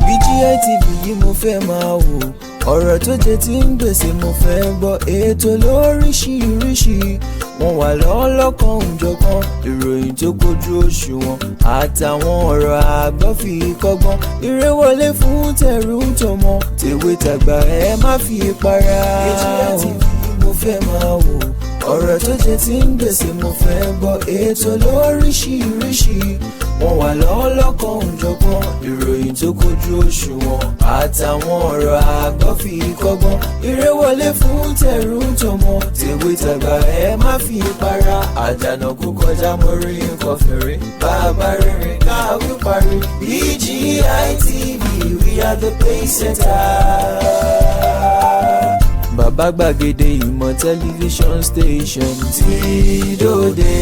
BGI TV yìí mo fẹ́ máa wò, ọ̀rọ̀ tó jẹ tí ń gbèsè mo fẹ́ gbọ́, ètò lóríṣiríṣi wọ́n wà lọ́lọ́kan òjọ̀kan, ìròyìn tó kojú òṣùwọ̀n àtàwọn ọ̀rọ̀ àgbọ́ fi kọ́gbọ́n, eré wọlé fún tẹ̀rù tọmọ tèwe tàgbà ẹ má fi para. BGI TV mo fẹ́ máa wò, ọ̀rọ̀ tó jẹ tí ń gbèsè mo fẹ́ gbọ́, ètò lóríṣiríṣi wọ́n wà lọ́lọ́kan òjọ̀kan, ìròyìn tó kojú òṣùwọ̀n àtàwọn ọ̀rọ̀ àgbọ́ fi kọ́gbọ́n, eré wọlé fún tẹ̀rù tọmọ tèwe tàgbà ẹ má fi para. Àjànàkú kọjá mo rí nǹkan fèrè, bàbá rere káwí parí. BGI TV, we are the pace setters. Bàbá gbàgede ìmọ̀ tẹlifíṣọ̀n station tí dòde.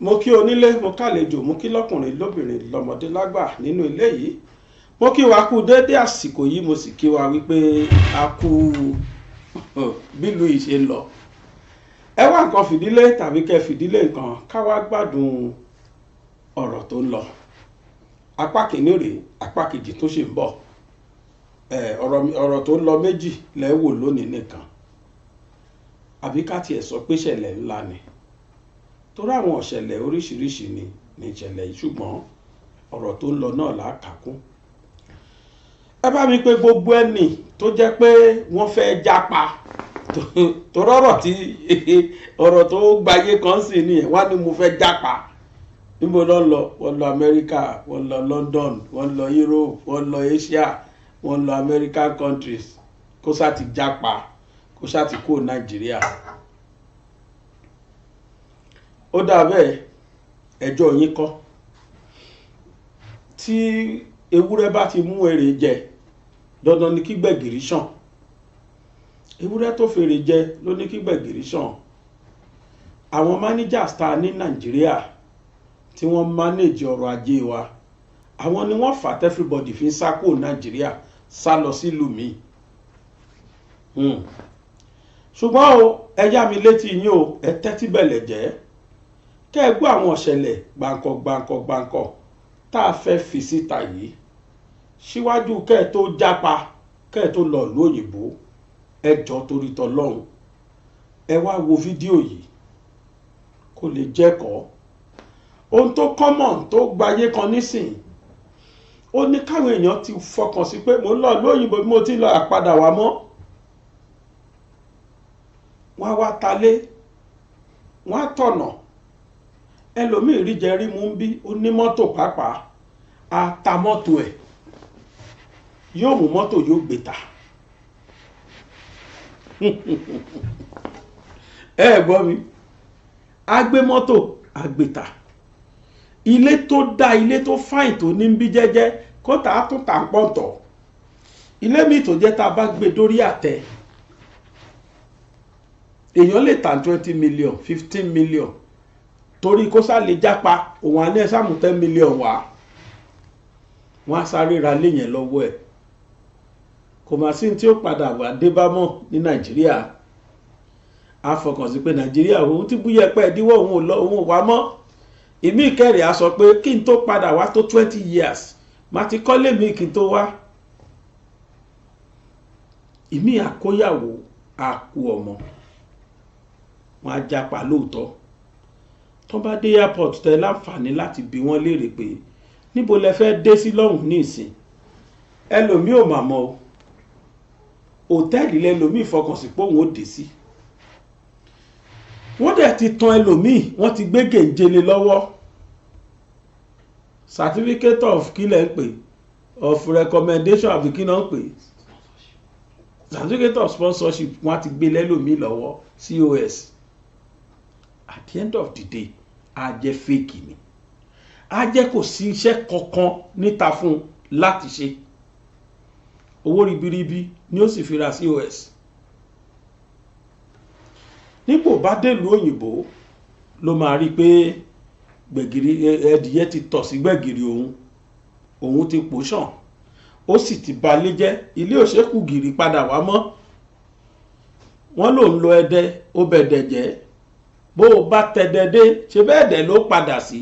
Mo kí onílé, mo kálejò, mo kí lọ́kùnrin lóbìnrin lọ́mọdé lágbà nínú ilé yìí. Mo kí wa kú dédé àsìkò yìí, mo sì kí wa wípé a kú bílù ìṣe lọ. Ẹ wá nǹkan fìdílé tàbí kẹ́ fìdílé nǹkan ká wá gbádùn ọ̀rọ̀ tó ń lọ. Apá kìíní rèé, apá kejì tó ṣe ń bọ̀. Ọ̀rọ̀ tó ń lọ méjì lẹ́wò lónìí nìkan. Àbí ká tiẹ̀ sọ pé ṣẹlẹ̀ ńlá ni. Torí àwọn ọ̀ṣẹ̀lẹ̀ oríṣiríṣi ni ìṣẹ̀lẹ̀ yìí, ṣùgbọ́n ọ̀rọ̀ tó ń lọ náà làákàkún. Ẹ bá mi pé gbogbo ẹni tó jẹ́ pé wọ́n fẹ́ jápa torí ọ̀rọ̀ tó gbayé kan sì ni wá ní mo fẹ́ jápa. Níbo ló ń lọ? Wọ́n lọ Amẹ́ríkà, wọ́n lọ London, wọ́n lọ Europe, wọ́n lọ Asia, wọ́n lọ American countries, kó sá ti jápa, kó sá ti kó Nàìjíríà. Ó dà bẹ́ẹ̀, ẹjọ́ yín kọ́. Tí ewúrẹ́ bá ti mú èrè jẹ, dandan ni kí gbẹ̀gìrì ṣàn. Ewúrẹ́ tó fèrè jẹ ló ní kí gbẹ̀gìrì ṣàn. Àwọn managers ta ní Nàìjíríà tí wọ́n manage ọrọ̀ ajé wa, àwọn ni wọ́n fà everybody fi ń sá kúrò Nàìjíríà sá lọ sílùú míì. Ṣùgbọ́n o, ẹ yá mi létí yín o, ẹ tẹ́tí bẹ̀lẹ̀ jẹ́. Kẹ́ ẹ gbọ́ àwọn ọ̀ṣẹ̀lẹ̀ gbàǹkọ̀ tá a fẹ́ fi síta yìí síwájú kẹ́ ẹ tó jápa, kẹ́ ẹ tó lọ ìlú òyìnbó. Ẹ jọ̀ọ́ torí t'Ọlọ́run, ẹ wá wo fídíò yìí kó lè jẹ́kọ̀ọ́. Ohun tó common tó gbayé kan nísìn, ó ní káwọn èèyàn ti fọkàn sí pé mo ń lọ ìlú òyìnbó bí mo ti lọ àpadà wá mọ́. Wọ́n á wá talé, wọ́n á tọ̀nà. Ẹlòmíì rí jẹ rí mú ń bí, ó ní mọ́tò pàápàá, a ta mọ́tò ẹ̀, yóò mú mọ́tò yóò gbé ta. Ẹ gbọ́ mi, a gbé mọ́tò a gbé ta. Ilé tó dá, ilé tó fáìn tó ní bí jẹ́jẹ́ kó tà á tún tà ń pọ̀ntọ̀. Ilé mi tó jẹ́ tá a bá gbé dórí àtẹ, èèyàn lè tà 20 million 15 million torí kó sá lè jápa, òun á ní ẹ sáàmù 10 million wá. Wọ́n á sáré ra lé yẹn lọ́wọ́ ẹ̀. Kò má sí tí ó padà wà débámọ̀ ní Nàìjíríà. A fọkàn sí pé Nàìjíríà òun ti búyẹ́ pẹ́ díwọ́ òun ò wá mọ́. Ìmí ìkẹrì á sọ pé kí n tó padà wá tó 20 years má ti kọ́lé mi kí n tó wá. Ìmí àkóyàwó àkú ọmọ, wọn á jápa lóòótọ́. Tó bá dé airport tẹ láǹfààní láti bi wọ́n léèrè pé níbo lẹ fẹ́ dé sí lọ́hùn ní ìsìn, ẹlòmíì ò mà mọ̀ o. Hòtẹ́ẹ̀lì lẹlòmíì fọkàn sí pé òun ó dé sí. Wọ́n dẹ̀ ti tan ẹlòmíì, wọ́n ti gbé gèǹjele lọ́wọ́. Certificate of kí lẹ̀ ń pè, of recommendation àbí kí náà ń pè, certificate of sponsorship wọ́n ti gbé lẹ́lòmíì lọ́wọ́, COS. At the end of the day, a jẹ́ fake ni. A jẹ́ kò sí iṣẹ́ kankan níta fún láti ṣe. Owó ribiribi ni ó sì fi ra COS. Nípò bá dèlú òyìnbó ló máa rí pé gbẹ̀gìrì ẹdìyẹ ti tọ̀ sí gbẹ̀gìrì òun ti pòṣàn, ó sì ti balé jẹ́, ilé òṣèkú gìrì padà wá mọ́. Wọ́n ló ń lo ẹdẹ ó bẹ̀dẹ̀ jẹ́, bó o bá tẹ̀dẹ̀dé ṣe bẹ́ẹ̀ dẹ̀ ló padà sí.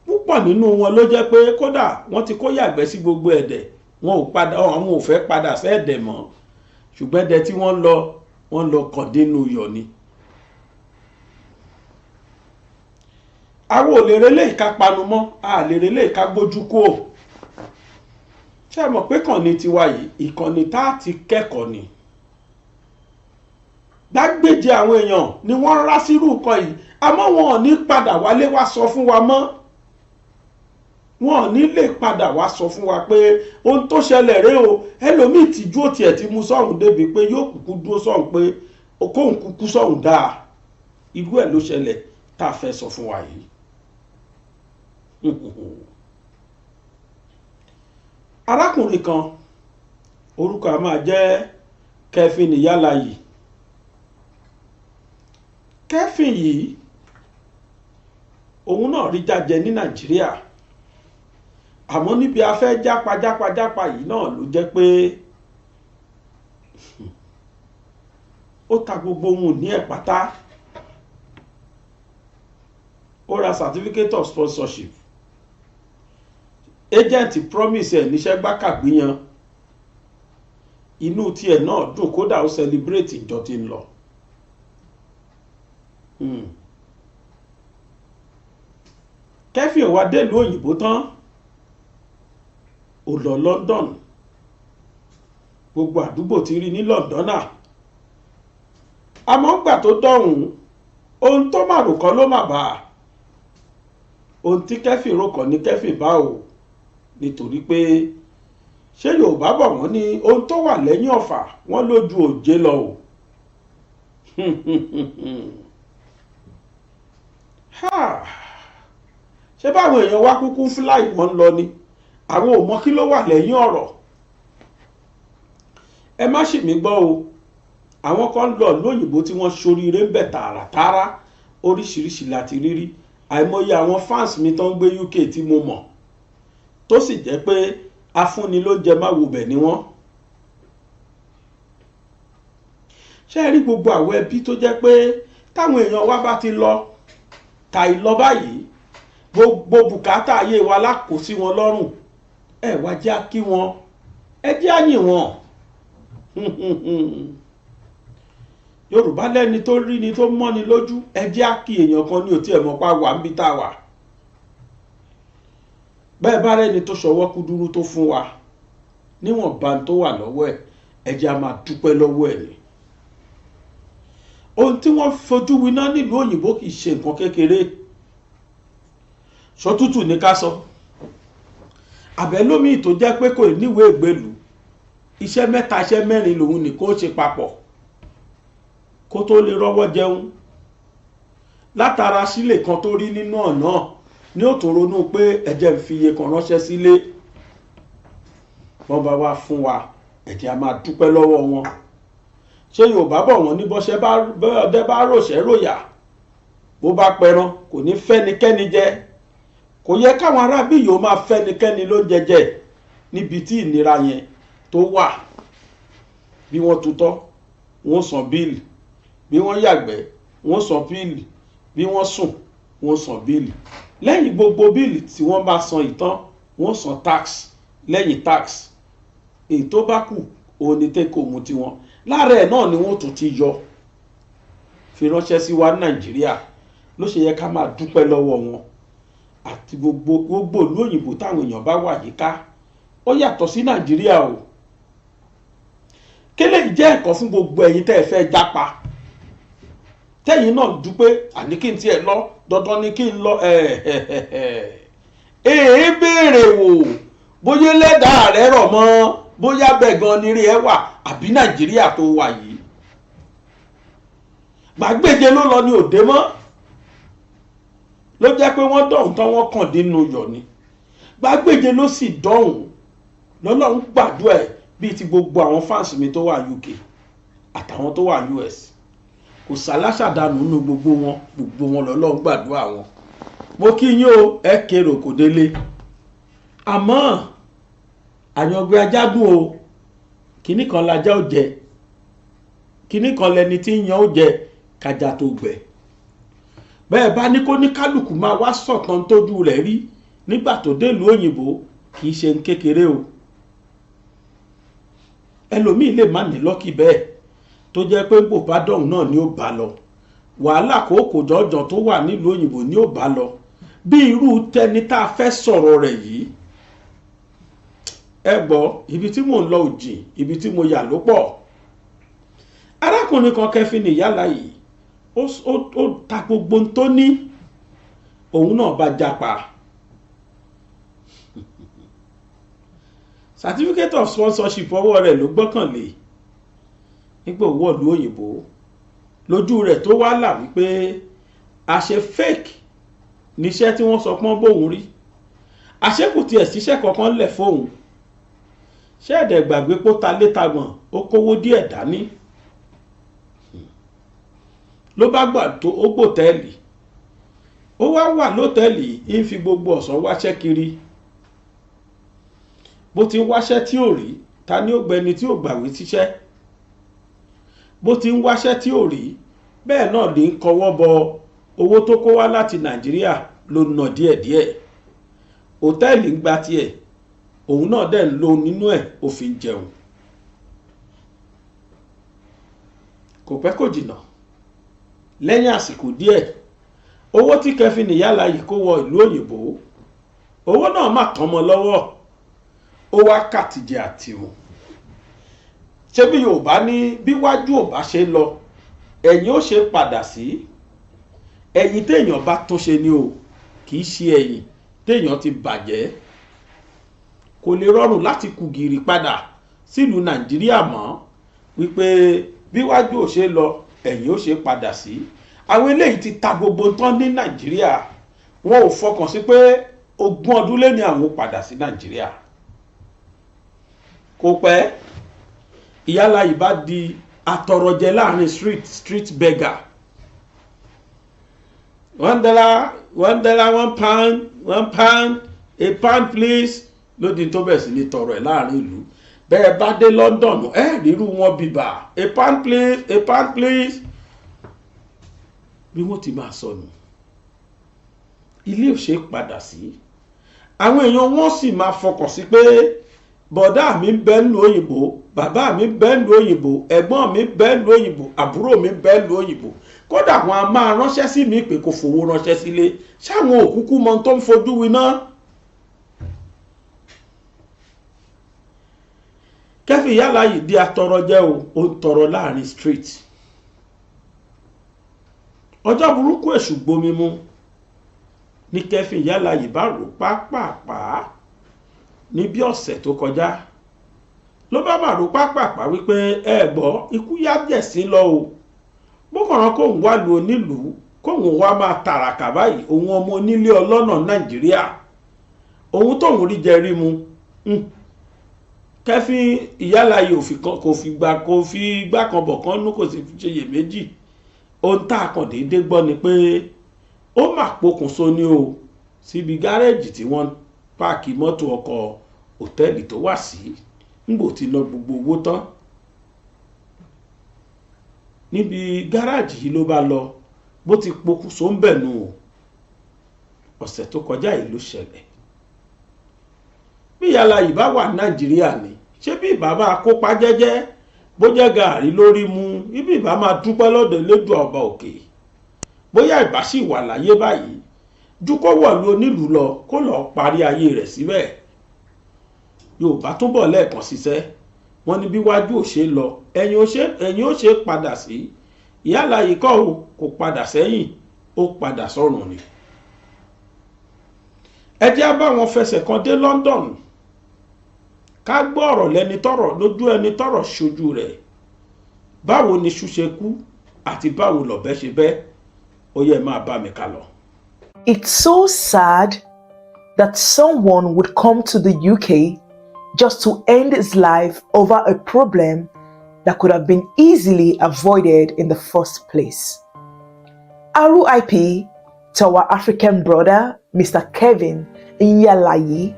Púpọ̀ nínú wọn ló jẹ́ pé kódà wọ́n ti kó yàgbẹ́ sí gbogbo ẹ̀dẹ̀, àwọn ò fẹ́ padà sí ẹ̀dẹ̀ mọ́, ṣùgbọ́n ẹ̀dẹ̀ tí wọ́n lọ kàn dínú yọ̀ ni. Àwọn ò lè relé ìka panu mọ́, a lè relé ìka gbójú kó. Ṣé ẹ mọ̀ pé kànnì tiwa yìí ìkànnì tá a ti kẹ́kọ̀ọ́ ni. Dágbèje àwọn èèyàn ni wọ́n rá sírú nǹkan yìí, àmọ́ wọn ò ní padà wálé wá sọ fún wa mọ́. Wọn ò ní lè padà wá sọ fún wa pé ohun tó ṣẹlẹ̀ rèé o. Ẹlòmíì tìjú òtí ẹ̀ ti mú sọ́hùn débi pé yóò kúkú dúró sọ́hùn pé kóhùn kúkú sọ́hùn dáa. Irú ẹ̀ ló ṣẹlẹ̀ tá a fẹ́ sọ fún wa yìí. Arákùnrin kan orúkọ a máa jẹ́ Kẹ́fìn Ìyálà yìí. Kẹ́fìn yìí òun náà rí jájẹ ní Nàìjíríà, àmọ́ níbi afẹ́ jápa yìí náà ló jẹ́ pé ó ta gbogbo ohun ní ẹ̀ pátá. Ó ra certificate of sponsorship, agent promise ẹ̀ níṣẹ́ gbákàgbìyàn, inú tiẹ̀ náà dùn, kódà ó celebrate ìjọ tí ń lọ. Kẹ́fìn wá délùú òyìnbó tán, ó lọ London, gbogbo àdúgbò ti rí ní Londona. Àmọ́ gbà tó dọ̀hún, ohun tó mà rò kọ́ ló mà bá a. Ohun tí Kẹ́fìn rò kọ́ ní Kẹ́fìn bá o, nítorí pé ṣé Yorùbá bọ̀ wọ́n ní ohun tó wà lẹ́yìn ọ̀fà wọ́n lójú òjé lọ o. Ṣé báwọn èèyàn wá kúkú fúláì wọn lọ ni, àwọn ò mọ kí ló wà lẹ́yìn ọ̀rọ̀. Ẹ má ṣì mí gbọ́ o, àwọn kan lọ lóyìnbó tí wọ́n ṣoríire ń bẹ̀ tààràtàrà, oríṣiríṣi láti rírí. Àìmọye àwọn fans mi tó ń gbé UK tí mo mọ̀, tó sì jẹ́ pé afúnni ló jẹ má wo bẹ̀ ni wọ́n. Ṣé ẹ rí gbogbo àwọn ẹbí tó jẹ́ pé táwọn èèyàn wa bá ti lọ tàì lọ báyìí, gbogbo bùkátà ayé wa lákò sí wọn lọ́rùn, ẹ wá jẹ́ kí wọn, ẹ jẹ́ àyìn wọn. Yorùbá lẹ́ni tó rí ni tó mọ́ni lójú, ẹ jẹ́ kí èèyàn kan ní òtí ẹ̀mọ́ pa wà níbi tá a wà. Bẹ́ẹ̀ bá rẹ́ni tó ṣọwọ́ kúdúrú tó fún wa níwọ̀n bá tó wà lọ́wọ́ ẹ̀, ẹ jẹ́ a máa dúpẹ́ lọ́wọ́ ẹ̀ ni. Ohun tí wọ́n fojú winá nílùú òyìnbó kì í ṣe nǹkan kékeré. Ṣòtútù ní ká sọ, àbẹ́lómi tó jẹ́ pé kò níwèé ìgbélú, iṣẹ́ mẹ́ta iṣẹ́ mẹ́rin lòun ní kó ṣe papọ̀ kó tó lè rọ́wọ́ jẹun. Látara sílè kan tó rí nínú ọ̀nà ní ó tó ronú pé ẹ̀jẹ̀ ń fi iye kan ránṣẹ́ sílé. Wọ́n bá wá fún wa, ẹ̀jẹ̀ a máa dúpẹ́ lọ́wọ́ wọn. Ṣé Yorùbá bọ̀ wọ́n ní ọdẹ bá ròṣẹ́ ròyà, bó bá pẹran kò ní fẹ́nikẹ́ni jẹ. Kò yẹ káwọn arábí yìí ó máa fẹ́nikẹ́ni ló jẹjẹ níbi tí ìnira yẹn tó wà. Bí wọ́n tutọ́ wọ́n san bíìlì, bí wọ́n yàgbẹ́ wọ́n san bíìlì, bí wọ́n sùn wọ́n san bíìlì. Lẹ́yìn gbogbo bíìlì tí wọ́n bá san ìtàn, wọ́n san tax. Lẹ́yìn tax, èyí tó bá kù òun ni take home tiwọn. Lára ẹ̀ náà ni wọ́n tún ti yọ fi ránṣẹ́ sí wa ní Nàìjíríà. Ló ṣe yẹ ká máa dúpẹ́ lọ́wọ́ wọn. Àti gbogbo ìlú òyìnbó táwọn èèyàn bá wà yíká, ó yàtọ̀ sí Nàìjíríà o. Kélé jẹ́ ẹ̀kọ́ fún gbogbo ẹ̀yin tẹ́ ẹ fẹ́ jápa, tẹ́yin náà dúpẹ́ àní kí n tiẹ̀ lọ, dandan ni kí n lọ. Béèrè wò bóyá lẹ́dàá rẹ̀ rọ̀ mọ́, bóyá bẹ́ẹ̀ gan ni rí ẹ wà àbí Nàìjíríà tó wà yìí. Gbàgbéje ló lọ ní òde mọ́, ló jẹ́ pé wọ́n dọ̀hún tán wọ́n kàn dínú yọ̀ ni. Gbàgbéje ló sì dọ̀hún lọ́lọ́run gbàdúrà ẹ̀ bíi ti gbogbo àwọn fans mi tó wà UK àtàwọn tó wà US. Kò sálásàdánù nínú gbogbo wọn lọ́lọ́run gbàdúrà wọn. Mo kí yín o, ẹ kérò kò délé. Àmọ́ àyàngbé ajágún o, kíní kan lajá ò jẹ, kíní kan lẹni tí ń yan ó jẹ kájà tó gbẹ. bẹ́ẹ̀ bá ní kó ní kálukú máa wá sọ̀tàn tójú rẹ̀ rí nígbà tó délùú òyìnbó kì í ṣe ń kékeré o. ẹlòmíì lè má ní lọ́kì bẹ́ẹ̀ tó jẹ́ pé bò bá dọ̀hún náà ni ó bá lọ, wàhálà kòókò jọjọ tó wà nílùú òyìnbó ni ó bá lọ, bí irú tẹni tá a fẹ́ sọ̀rọ̀ rẹ̀ yìí. ẹ gbọ́, ibi tí mò ń lọ ò jìn, ibi tí mo yà ló pọ̀. arákùnrin kan kẹfì nìyálà yìí ó ta gbogbo tó ní, òun náà bá japa. certificate of sponsorship ọwọ́ rẹ̀ ló gbọ́kànlé nígbà owó ìlú òyìnbó, lójú rẹ̀ tó wá là wípé àṣẹ fake níṣẹ́ tí wọ́n sọ pọ́n bóun rí, àṣẹ́kù tiẹ̀ síṣẹ́ kankan lẹ̀ fóun. ṣẹ́ẹ̀dẹ̀ gbàgbé pó ta létagbọ̀n ó kówó díẹ̀ dání, ló bá gbà tó ó gbòtẹ́ẹ̀lì, ó wá wà lótẹ́ẹ̀lì ń fi gbogbo ọ̀sán wáṣẹ́ kiri. bó ti ń wáṣẹ́ tí ò rí, ta ni ó gbẹni tí ò gbàwé síṣẹ́? bó ti ń wáṣẹ́ tí ò rí, bẹ́ẹ̀ náà ní ń kọwọ́ bọ owó tó kó wá láti Nàìjíríà ló ná díẹ̀díẹ̀. hòtẹ́ẹ̀lì ń gba tiẹ̀, òun náà dẹ̀ ń lo nínú ẹ̀ ó fi ń jẹun. kò pẹ́ kò jìnnà, lẹ́yìn àsìkò díẹ̀, owó tí kẹfì nìyálà yìí kó wọ ìlú òyìnbó, owó náà má tán mọ́ lọ́wọ́, ó wá kàtìjẹ àtìmù. ṣé bí Yorùbá ní bí wájú ò bá ṣe lọ ẹ̀yìn ó ṣe padà sí? ẹ̀yìn téèyàn bá tún ṣe ni o, kì í ṣe ẹ̀yìn téèyàn ti bàjẹ́. kò lè rọrùn láti kù gìrì padà sílùú Nàìjíríà mọ́ wípé bí wájú ò ṣe lọ ẹ̀yìn ó ṣe padà sí. àwọn eléyìí ti ta gbogbo tán ní Nàìjíríà, wọn ò fọkàn sí pé 20 ọdún lé ní àwọn padà sí Nàìjíríà. kò pẹ́, ìyálà yìí bá di atọrọjẹ láàrin street beggar. $1, £1, a pound please, lódì tó bẹ̀ sí ní tọrọ ẹ̀ láàrin ìlú. bẹ́ẹ̀ bá dé London rírú wọn bìbà, a pound please, a pound please. bí wọ́n ti máa sọnù, ilé ò ṣe padà sí. àwọn èèyàn wọn sì máa fọkàn sí pé bọ̀dá mi ń bẹ nílùú òyìnbó, bàbá mi ń bẹ nílùú òyìnbó, ẹ̀gbọ́n mi ń bẹ nílùú òyìnbó, àbúrò mi ń bẹ nílùú òyìnbó. kódà wọn a máa ránṣẹ́ sí mi pé kò fowó ránṣẹ́ sílé. ṣáwọn òkúkú mọ tó ń fojú winá? kẹfì yálà yìí di atọrọjẹ o, ó ń tọrọ láàrin street. ọjọ́ burúkú èṣù gbomi mu ní kẹfì yálà yìí bá rò pápápá ní bí ọ̀sẹ̀ tó kọjá. ló bá bà rò pápápá wípé ẹ gbọ́, ikú yá jẹ̀sí lọ o. bókànrán kóun wá lu onílùú, kóun wá máa tàràkà báyìí, òun ọmọ onílé ọlọ́nà Nàìjíríà, òun tóun rí jẹ rí mu. kẹfì ìyálà yìí kò fi gbá kan bọ̀ kan nú, kò sì fi ṣe iyèméjì. ohun tá a kàn déédéé gbọ́ ni pé ó mà pokùnso ni o síbi gárẹ́jì tí wọ́n páàkì mọ́tò ọkọ̀ hòtẹ́ẹ̀lì tó wà sí, ńgbò tí ná gbogbo owó tán. níbi gáràjì yìí ló bá lọ, bó ti pokùnso ń bẹ̀ nù o. ọ̀sẹ̀ tó kọjá yìí ló ṣẹlẹ̀. bí ìyálà yìí bá wà Nàìjíríà ni, ṣé bí ìbá máa kópa jẹ́jẹ́, bó jẹ́ gàárì lórí mu, ibi ìbá máa dúpẹ́ lọ́dọ̀ Elédùà ọba òkè. bóyá ìbá sì wà láyé báyìí, ju kó wọ̀lú onílùú lọ kó lọ parí ayé rẹ̀ síbẹ̀. Yorùbá túbọ̀ lẹ́ẹ̀kan ṣiṣẹ́, wọ́n ní bí wájú ò ṣe lọ ẹ̀yìn ó ṣe padà sí. ìyálà yìí kò padà sẹ́yìn, ó padà sọ́run ni. ẹ jẹ́ bá wọn fẹsẹ̀ kan dé London, ká gbọ́ ọ̀rọ̀ lẹ́ni tọ́rọ̀ lójú ẹni tọ́rọ̀ ṣojú rẹ̀. báwo ni iṣu ṣe kú àti báwo lọ̀bẹ ṣe bẹ́? ó yẹ máa bá mi kà lọ. It's so sad that someone would come to the UK just to end his life over a problem that could have been easily avoided in the first place. RIP to our African brother, Mr. Kevin Nyalayi,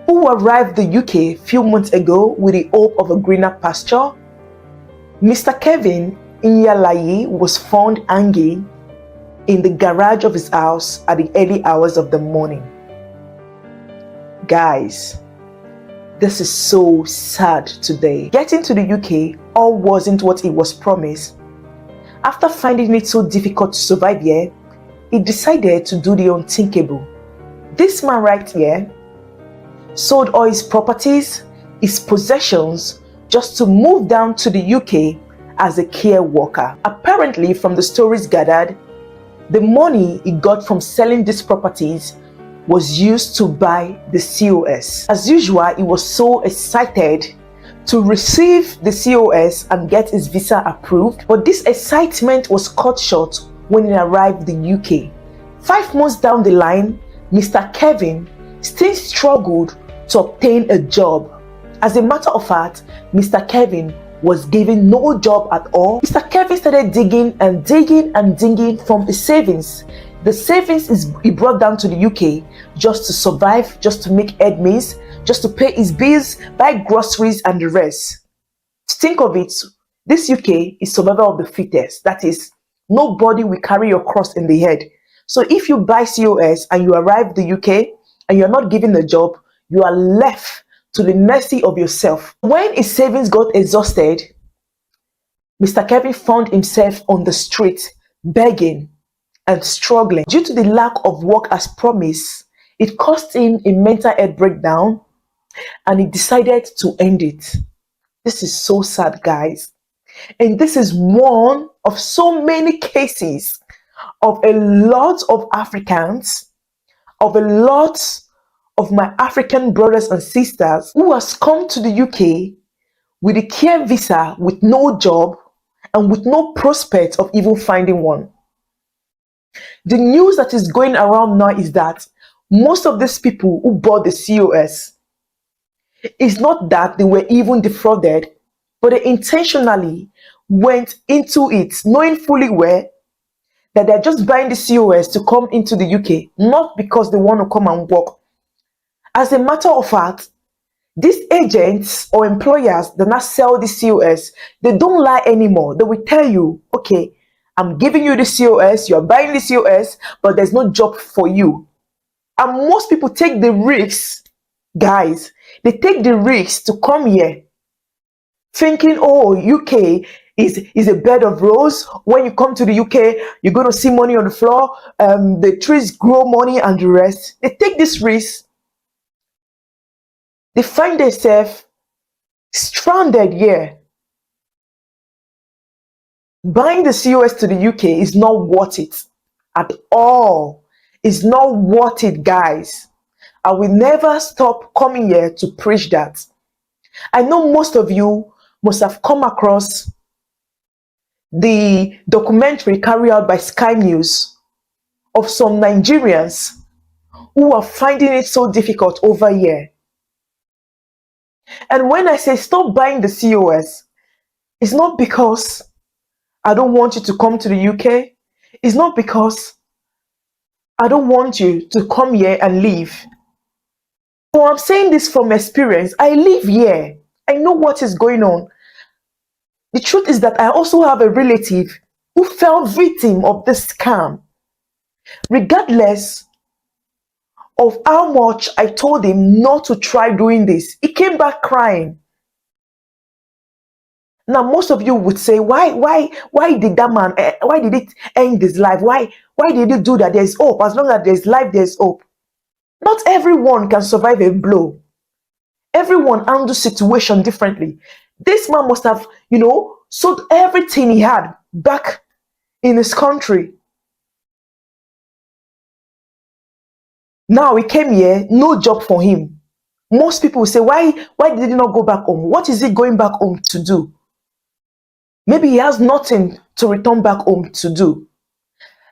who arrived the UK a few months ago with the hope of a greener pasture. Mr. Kevin Nyalayi was found hanging in the garage of his house at the early hours of the morning. Guys, this is so sad today. Getting to the UK all wasn't what it was promised. After finding it so difficult to survive here, he decided to do the unthinkable. This man right here sold all his properties, his possessions, just to move down to the UK as a care worker. Apparently, from the stories gathered, the money he got from selling these properties was used to buy the COS. As usual, he was so excited to receive the COS and get his visa approved, but this excitement was cut short when he arrived in the UK. 5 months down the line, Mr. Kevin still struggled to obtain a job. As a matter of fact, Mr. Kevin was given no job at all. Mr. Kevin started digging and digging and digging from his savings. The savings he brought down to the UK just to survive, just to make ends meet, just to pay his bills, buy groceries and the rest. Think of it, this UK is survival of the fittest. That is, nobody will carry your cross in the head. So if you buy COS and you arrive the UK and you're not given a job, you are left to the mercy of yourself. When his savings got exhausted, Mr. Kevin found himself on the street begging and struggling. Due to the lack of work as promised, it caused him a mental health breakdown and he decided to end it. This is so sad, guys. And this is one of so many cases of a lot of Africans, of a lot of my African brothers and sisters who has come to the UK with a care visa, with no job and with no prospect of even finding one. The news that is going around now is that most of these people who bought the COS, it's not that they were even defrauded, but they intentionally went into it knowing fully well that they're just buying the COS to come into the UK, not because they want to come and work. As a matter of fact, these agents or employers that now sell the COS, they don't lie anymore. They will tell you, okay, I'm giving you the COS, you're buying the COS, but there's no job for you. And most people take the risks, guys. They take the risks to come here thinking, oh, UK is a bed of roses. When you come to the UK, you're going to see money on the floor. The trees grow money and the rest. They take this risk. They find themselves stranded here. Buying the COS to the UK is not worth it at all. It's not worth it, guys. I will never stop coming here to preach that. I know most of you must have come across the documentary carried out by Sky News of some Nigerians who are finding it so difficult over here. And when I say stop buying the COS, it's not because I don't want you to come to the UK. It's not because I don't want you to come here and live. So I'm saying this from experience. I live here. I know what is going on. The truth is that I also have a relative who fell victim of this scam. Regardless of how much I told him not to try doing this, he came back crying. Now, most of you would say, why did that man, why did it end his life? Why did he do that? There's hope. As long as there's life, there's hope. Not everyone can survive a blow. Everyone handles situation differently. This man must have, sold everything he had back in his country. Now he came here, no job for him. Most people will say, why did he not go back home? What is he going back home to do? Maybe he has nothing to return back home to do.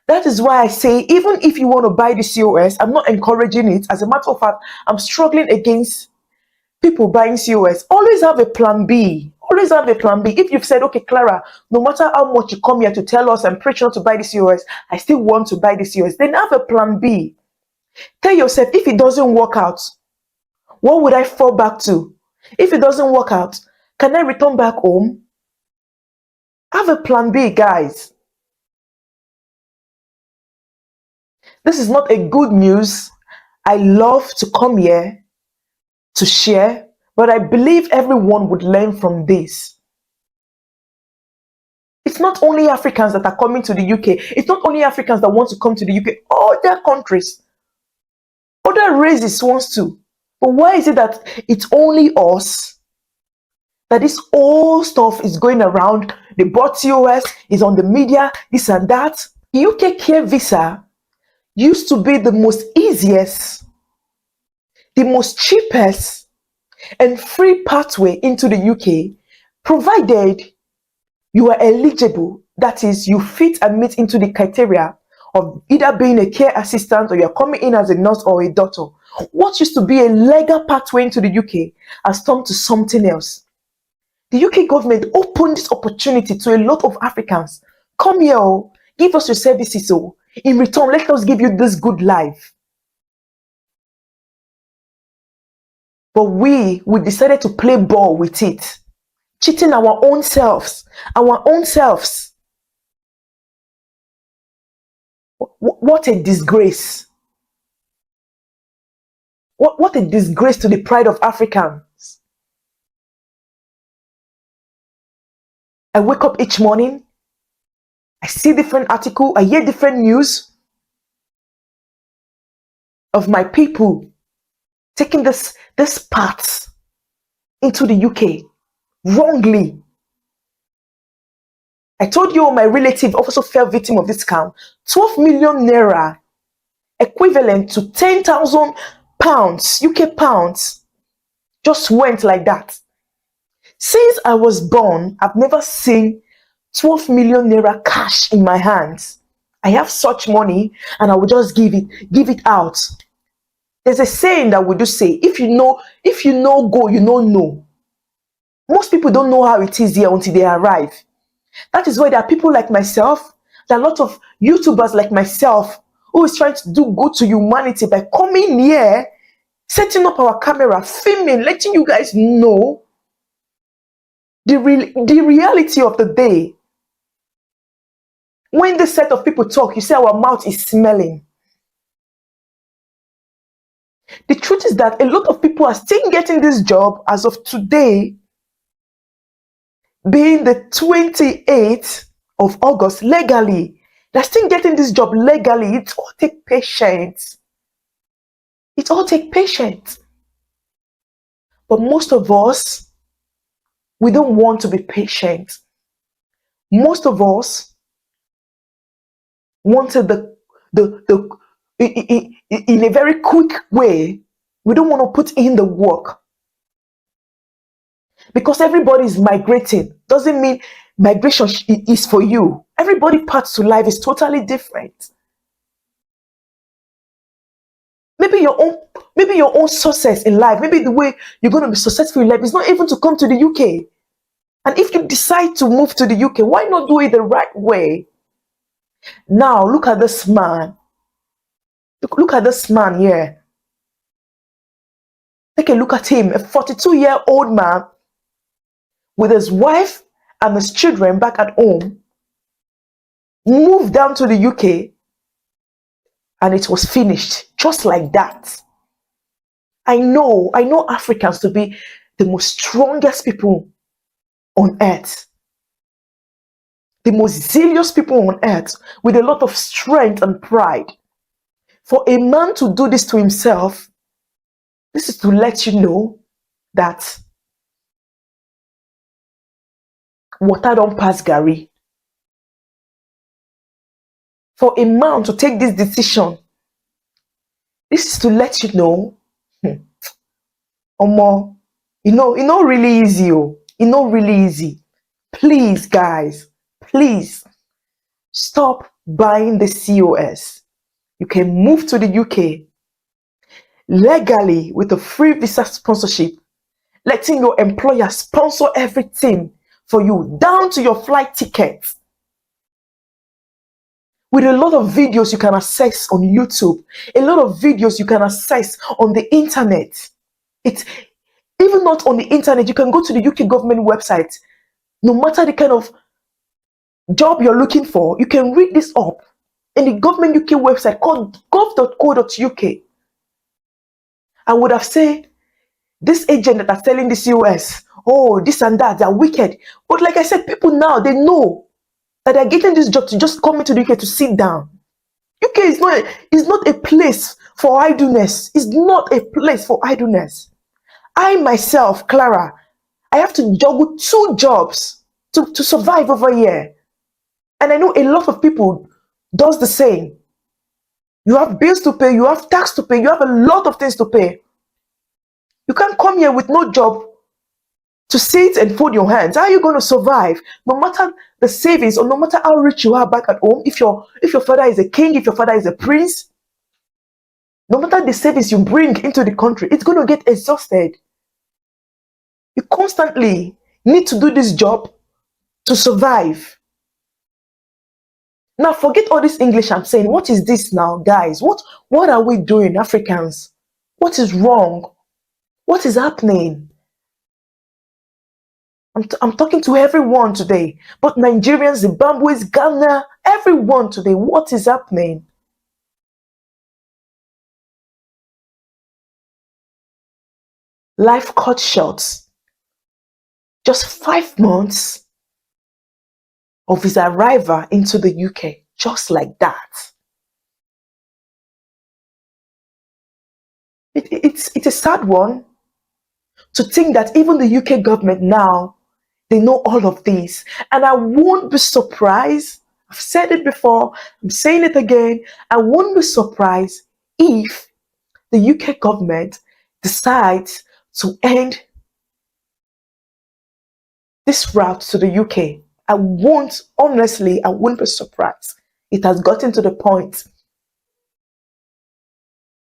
That is why I say, even if you want to buy the COS, I'm not encouraging it. As a matter of fact, I'm struggling against people buying COS. Always have a plan B. Always have a plan B. If you've said, okay, Clara, no matter how much you come here to tell us and preach not to buy the COS, I still want to buy the COS, then have a plan B. Tell yourself, if it doesn't work out, what would I fall back to? If it doesn't work out, can I return back home? Have a plan B, guys. This is not a good news. I love to come here to share, but I believe everyone would learn from this. It's not only Africans that are coming to the UK. It's not only Africans that want to come to the UK. Other countries, other races wants to. But why is it that it's only us that this whole stuff is going around? They bought COS, is on the media, this and that. UK Care Visa used to be the most easiest, the most cheapest, and free pathway into the UK, provided you are eligible. That is, you fit and meet into the criteria of either being a care assistant or you're coming in as a nurse or a doctor. What used to be a legal pathway into the UK has turned to something else. The UK government opened this opportunity to a lot of Africans. Come here, oh, give us your services, oh. In return, let us give you this good life. But we decided to play ball with it, cheating our own selves. What a disgrace. What a disgrace to the pride of Africans. I wake up each morning, I see different articles, I hear different news of my people taking this path into the UK wrongly. I told you my relative also fell victim of this scam. 12 million naira, equivalent to 10,000 pounds, UK pounds, just went like that. Since I was born, I've never seen 12 million naira cash in my hands. I have such money and I will just give it out. There's a saying that we do say, if you know go, you know. Most people don't know how it is here until they arrive. That is why there are people like myself, there are a lot of YouTubers like myself who is trying to do good to humanity by coming here, setting up our camera, filming, letting you guys know the reality of the day. When this set of people talk, you say our mouth is smelling. The truth is that a lot of people are still getting this job as of today, being the 28th of August, legally. They're still getting this job legally. It all takes patience. It all takes patience. But most of us, we don't want to be patient. Most of us wanted in a very quick way. We don't want to put in the work. Because everybody is migrating doesn't mean migration is for you. Everybody's path to life is totally different. Maybe your own success in life, maybe the way you're going to be successful in life is not even to come to the UK. And if you decide to move to the UK, why not do it the right way? Now, look at this man. Look at this man here. Take a look at him, a 42-year-old man with his wife and his children back at home, moved down to the UK, and it was finished just like that. I know Africans to be the most strongest people on earth, the most zealous people on earth, with a lot of strength and pride. For a man to do this to himself, this is to let you know that water don't pass Gary. For a man to take this decision, this is to let you know, Omo, it's not really easy. It's not really easy. Please, guys, please stop buying the COS. You can move to the UK legally with a free visa sponsorship, letting your employer sponsor everything for you, down to your flight ticket. With a lot of videos you can access on YouTube, a lot of videos you can access on the internet. It's even not on the internet, you can go to the UK government website. No matter the kind of job you're looking for, you can read this up. in the government UK website called gov.co.uk, I would have said, this agent that are selling this US, oh, this and that, they're wicked. But like I said, people now, they know that they're getting this job to just come into the UK to sit down. UK is not a place for idleness. It's not a place for idleness. I myself, Clara, I have to juggle 2 jobs to survive over here. And I know a lot of people does the same. You have bills to pay, you have tax to pay, you have a lot of things to pay. You can't come here with no job to sit and fold your hands. How are you going to survive? No matter the savings or no matter how rich you are back at home, if your father is a king, if your father is a prince, no matter the savings you bring into the country, it's going to get exhausted. You constantly need to do this job to survive. Now, forget all this English I'm saying. What is this now, guys? What are we doing, Africans? What is wrong? What is happening? I'm talking to everyone today, but Nigerians, Zimbabweans, Ghana, everyone today. What is happening? Life cut short. Just 5 months of his arrival into the UK, just like that. It's a sad one to think that even the UK government now, they know all of this. And I won't be surprised, I've said it before, I'm saying it again, I won't be surprised if the UK government decides to end this route to the UK. I won't be surprised. It has gotten to the point.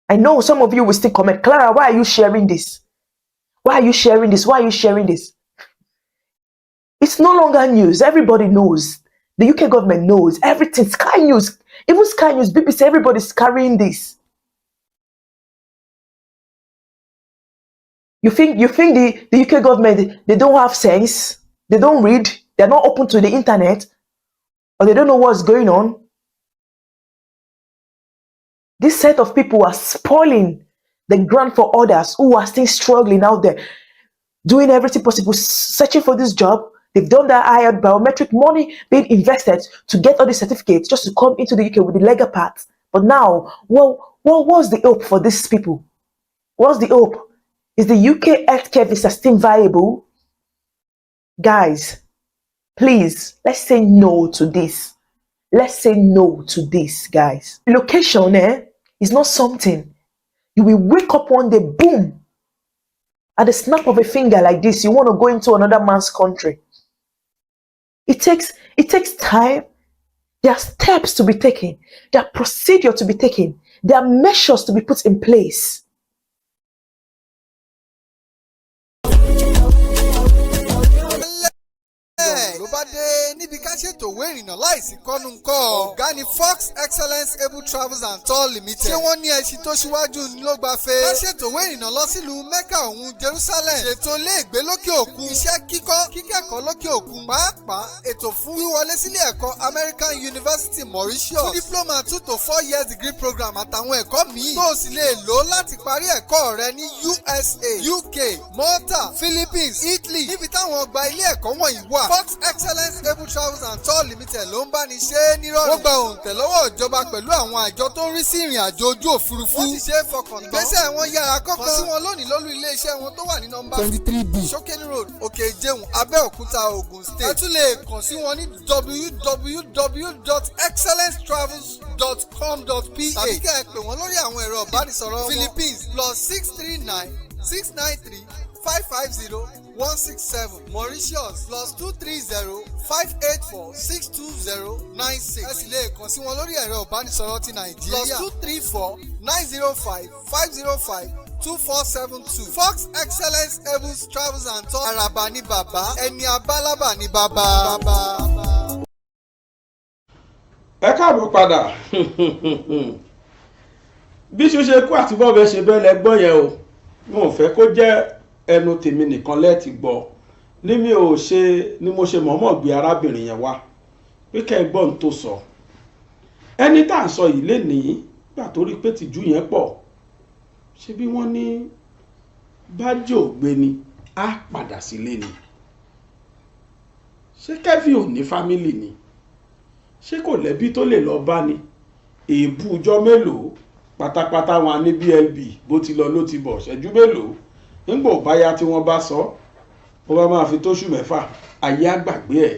I know some of you will still comment, Clara, why are you sharing this? Why are you sharing this? Why are you sharing this? It's no longer news. Everybody knows. The UK government knows everything. Sky News, even Sky News, BBC, everybody's carrying this. You think the UK government, they don't have sense? They don't read? They're not open to the internet? Or they don't know what's going on? This set of people are spoiling the ground for others who are still struggling out there, doing everything possible, searching for this job. They've done that hired biometric money being invested to get all the certificates just to come into the UK with the legal part. But now, what's the hope for these people? What's the hope? Is the UK healthcare visa still viable? Guys, please, let's say no to this. Let's say no to this, guys. Relocation is not something. You will wake up one day, boom, at the snap of a finger like this, you want to go into another man's country. It takes time. There are steps to be taken. There are procedures to be taken. There are measures to be put in place. ló bá dé níbi ká ṣètò òwe ìrìnnà láìsí kọ́nu ńkọ́. ọ̀gá ni Fox Excellence Able Travels and Tour Limited. ṣé wọ́n ní ẹṣin tó ṣíwájú ni ló gba fe. ká ṣètò òwe ìrìnnà lọ sílùú Mecca òun Jerusalem. ṣètò iléègbé lókè òkun. iṣẹ́ kíkọ́ kíkẹ́kọ̀ọ́ lókè òkun. pàápàá ètò fún wíwọlé sílé ẹ̀kọ́ American University Mauritius. fún diploma 2 to 4 years degree program àtàwọn ẹ̀kọ́ míì. tó o sì lè lò láti parí ẹ̀kọ́ rẹ ní USA, UK, Malta, Philippines, Italy. níbi táwọn ọgbà ilé ẹ̀kọ́ wọ̀nyí wà. Fox Excellence Able Travels and Tour Limited ló ń bá ní ṣe é nírọ̀rùn. wọ́n gba òǹtẹ̀ lọ́wọ́ ìjọba pẹ̀lú àwọn àjọ tó ń rí sí ìrìn àjò ojú òfurufú. wọ́n sì ṣe é fọkàn tán. ìgbésẹ̀ wọn yára kọ́kọ́. kàn sí wọn lónìí lólú iléeṣẹ́ wọn tó wà ní nọ́mbà 23B Shokeni Road, Òkè Ìjẹun, Abẹ́òkúta, Ògùn State. ẹ tún lè kàn sí wọn ní www.excellencetravels.com.pa tàbí kẹ́ ẹ pè wọ́n lórí àwọn ẹ̀rọ ìbánisọ̀rọ̀ wọn. Philippines +639 693 550 167. Mauritius +230 584 620 96. ẹ sì lè kàn sí wọn lórí ẹ̀rọ ìbánisọ̀rọ̀ ti Nàìjíríà +234 905 505 2472. Fox Excellence Able Travels and Tour. àràbà ní bàbá, ẹni abálábà ní bàbá. ẹ káàbọ̀ padà. bí ṣe ṣe kú àti bọ́ọ̀bẹ ṣe bẹ́ẹ̀ lẹ́gbọ́n yẹn o mo ò fẹ́ kó jẹ́ ẹnu tèmi nìkan lẹ́ẹ̀tì gbọ́ ní mi ò ṣe ni mo ṣe mọ̀ọ́mọ̀ gbé arábìnrin yẹn wá pé kẹ́ ẹ gbọ́n tó sọ ẹni tá à ń sọ yìí lè ní gbà tó rí pé tìjú yẹn pọ̀ ṣé bí wọ́n ní bájò gbé ni á padà sílé ni ṣé Kevin ò ní fámìlì ni ṣé kò lẹ́bí tó lè lọ bá ni èébú ọjọ́ mélòó pátápátá wọn ní BLB bó ti lọ ló ti bọ̀ ṣẹ́jú mélòó nígbà ò báyá tí wọ́n bá sọ ó bá máa fi tóṣù mẹ́fà ayé àgbàgbé ẹ̀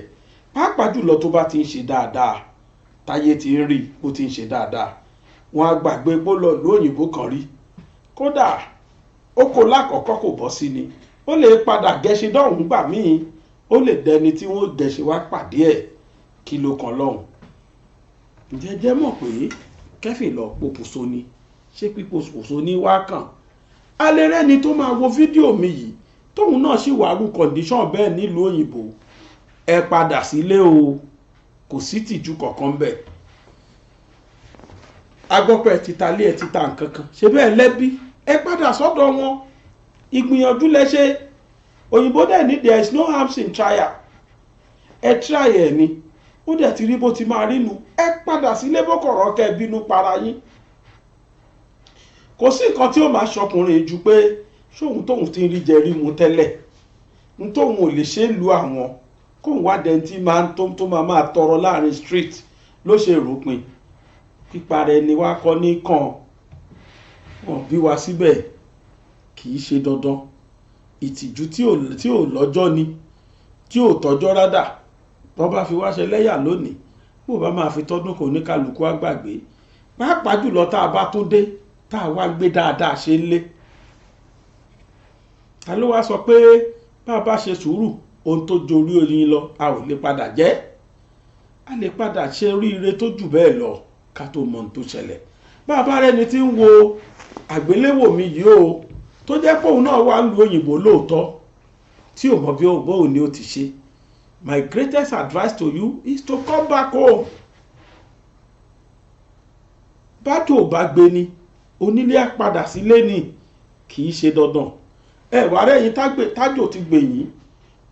pàápàá jùlọ tó bá ti ń ṣe dáadáa táyé ti ń rí bó ti ń ṣe dáadáa wọn á gbàgbé pó lọ lóyìnbó kan rí kódà ó kó lákọ̀ọ́kọ́ kò bọ́ sí ni ó lè padà gẹ̀ṣin dọ́hùn gbà míì ó lè dẹni tí wọ́n gẹ̀ṣin wá pàdé ẹ̀ kí ló kan lọ́hùn. jẹ́jẹ́ mọ̀ pé Kevin lọ pokùnso ni ṣé pípokùnso ní wá kàn alẹ́ rẹ́ni tó máa wo fídíò mi yìí tóun náà sì wà rú kọ̀ǹdíṣọ̀n bẹ́ẹ̀ nílùú òyìnbó ẹ padà sílé o kò sí tìjú kankan bẹ́ẹ̀ agbọ́pẹ́ títa lé ẹ títa nǹkan kan ṣe bẹ́ẹ̀ lẹ́bí ẹ padà sọ́dọ̀ wọn ìgbìyànjú lẹ́ṣẹ́ òyìnbó dẹ̀ ní there is no harm in trial ẹ try ẹ̀ ni ó dẹ̀ ti rí bó ti máa rí nu ẹ padà sílé bọ́kọ̀rọ̀ kẹ́ bínú para yín kò sí nǹkan tí ó máa ṣọkùnrin ju pé ṣóhun tóun ti rí jẹ rí mu tẹ́lẹ̀ n tóun ò lè ṣe é lu àwọn kóun wá dẹni tí máa ń tó máa tọrọ láàrin street ló ṣe ròpin pípa rẹ̀ ni wá kọ́ ní kàn wọ́n bí wa síbẹ̀ kì í ṣe dandan ìtìjú tí ò lọ́jọ́ ni tí ò tọ́jọ́ rádà wọ́n bá fi wá ṣe lẹ́yà lónìí bó bá máa fi tọ́dún kò ní kálukú àgbàgbé pàápàá jùlọ tá a bá tó dé tá a wá gbé dáadáa ṣe ń lé ta ló wá sọ pé bá a bá ṣe sùúrù ohun tó jorí oyin lọ a ò lè padà jẹ́ a lè padà ṣe oríire tó jù bẹ́ẹ̀ lọ ká tó mọ ohun tó ṣẹlẹ̀ bá a bá rẹni tí ń wo àgbéléwò mi yìí o tó jẹ́ pé òun náà wà ń lu òyìnbó lóòótọ́ tí ò mọ bí òun ni ó ti ṣe my greatest advice to you is to come back home bá tó bá gbé ni onílé á padà sílé ni kì í ṣe dandan ẹ wà rẹ́yìn tájò ti gbẹ̀yìn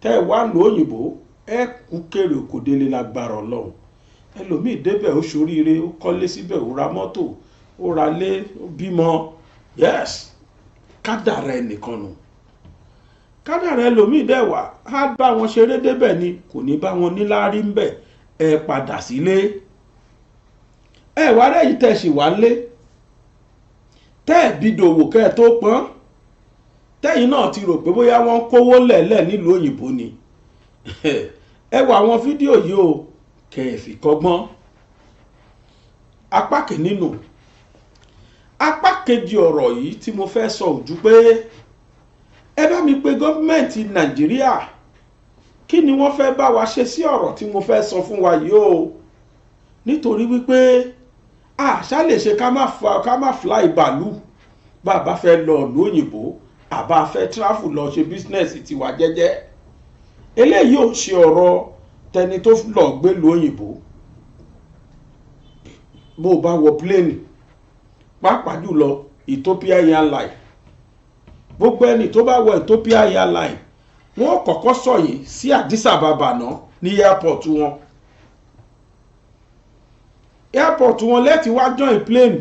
tẹ́ ẹ wá lu òyìnbó ẹ kú kéré kò délé lágbára Ọlọ́run ẹlòmíì débẹ̀ ó ṣoríire ó kọ́lé síbẹ̀ ó ra mọ́tò ó ra lé ó bímọ yes kádàrá ẹnìkan nù kádàrá ẹlòmíì dẹ̀ wà á bá wọn ṣeré débẹ̀ ni kò ní bá wọn níláárí ń bẹ̀ ẹ padà sílé ẹ wá rẹ́yìn tẹ́ ṣì wá lé tẹ́ ẹ̀ bí dòwò kẹ́ ẹ tó pọ́n tẹ́yìn náà ti rò pé bóyá wọ́n ń kówó lẹ̀lẹ̀ nílùú òyìnbó ni ẹ wo àwọn fídíò yìí o kẹ̀ẹ̀fì kọ́gbọ́n apá kìíní nù apá kejì ọ̀rọ̀ yìí tí mo fẹ́ sọ ojú pé ẹ bá mi pé gọ́fíńmẹ̀ntì Nàìjíríà kí ni wọ́n fẹ́ bá wa ṣe sí ọ̀rọ̀ tí mo fẹ́ sọ fún wa yìí o nítorí wípé àṣà lè ṣe ká má fly bàálù bàbá fẹ́ lọ ìlú òyìnbó àbá fẹ́ tráfù lọ ṣe bísínẹ́sì tiwa jẹ́jẹ́ eléyìí ò ṣe ọ̀rọ̀ tẹni tó lọ gbé ìlú òyìnbó bó o bá wọ pléènì pàápàá jùlọ Ethiopia Airline gbogbo ẹni tó bá wọ Ethiopia Airline wọ́n kọ́kọ́ sọ̀yìn sí Addis Ababa náà ní airport wọn lẹ́tì wá join plane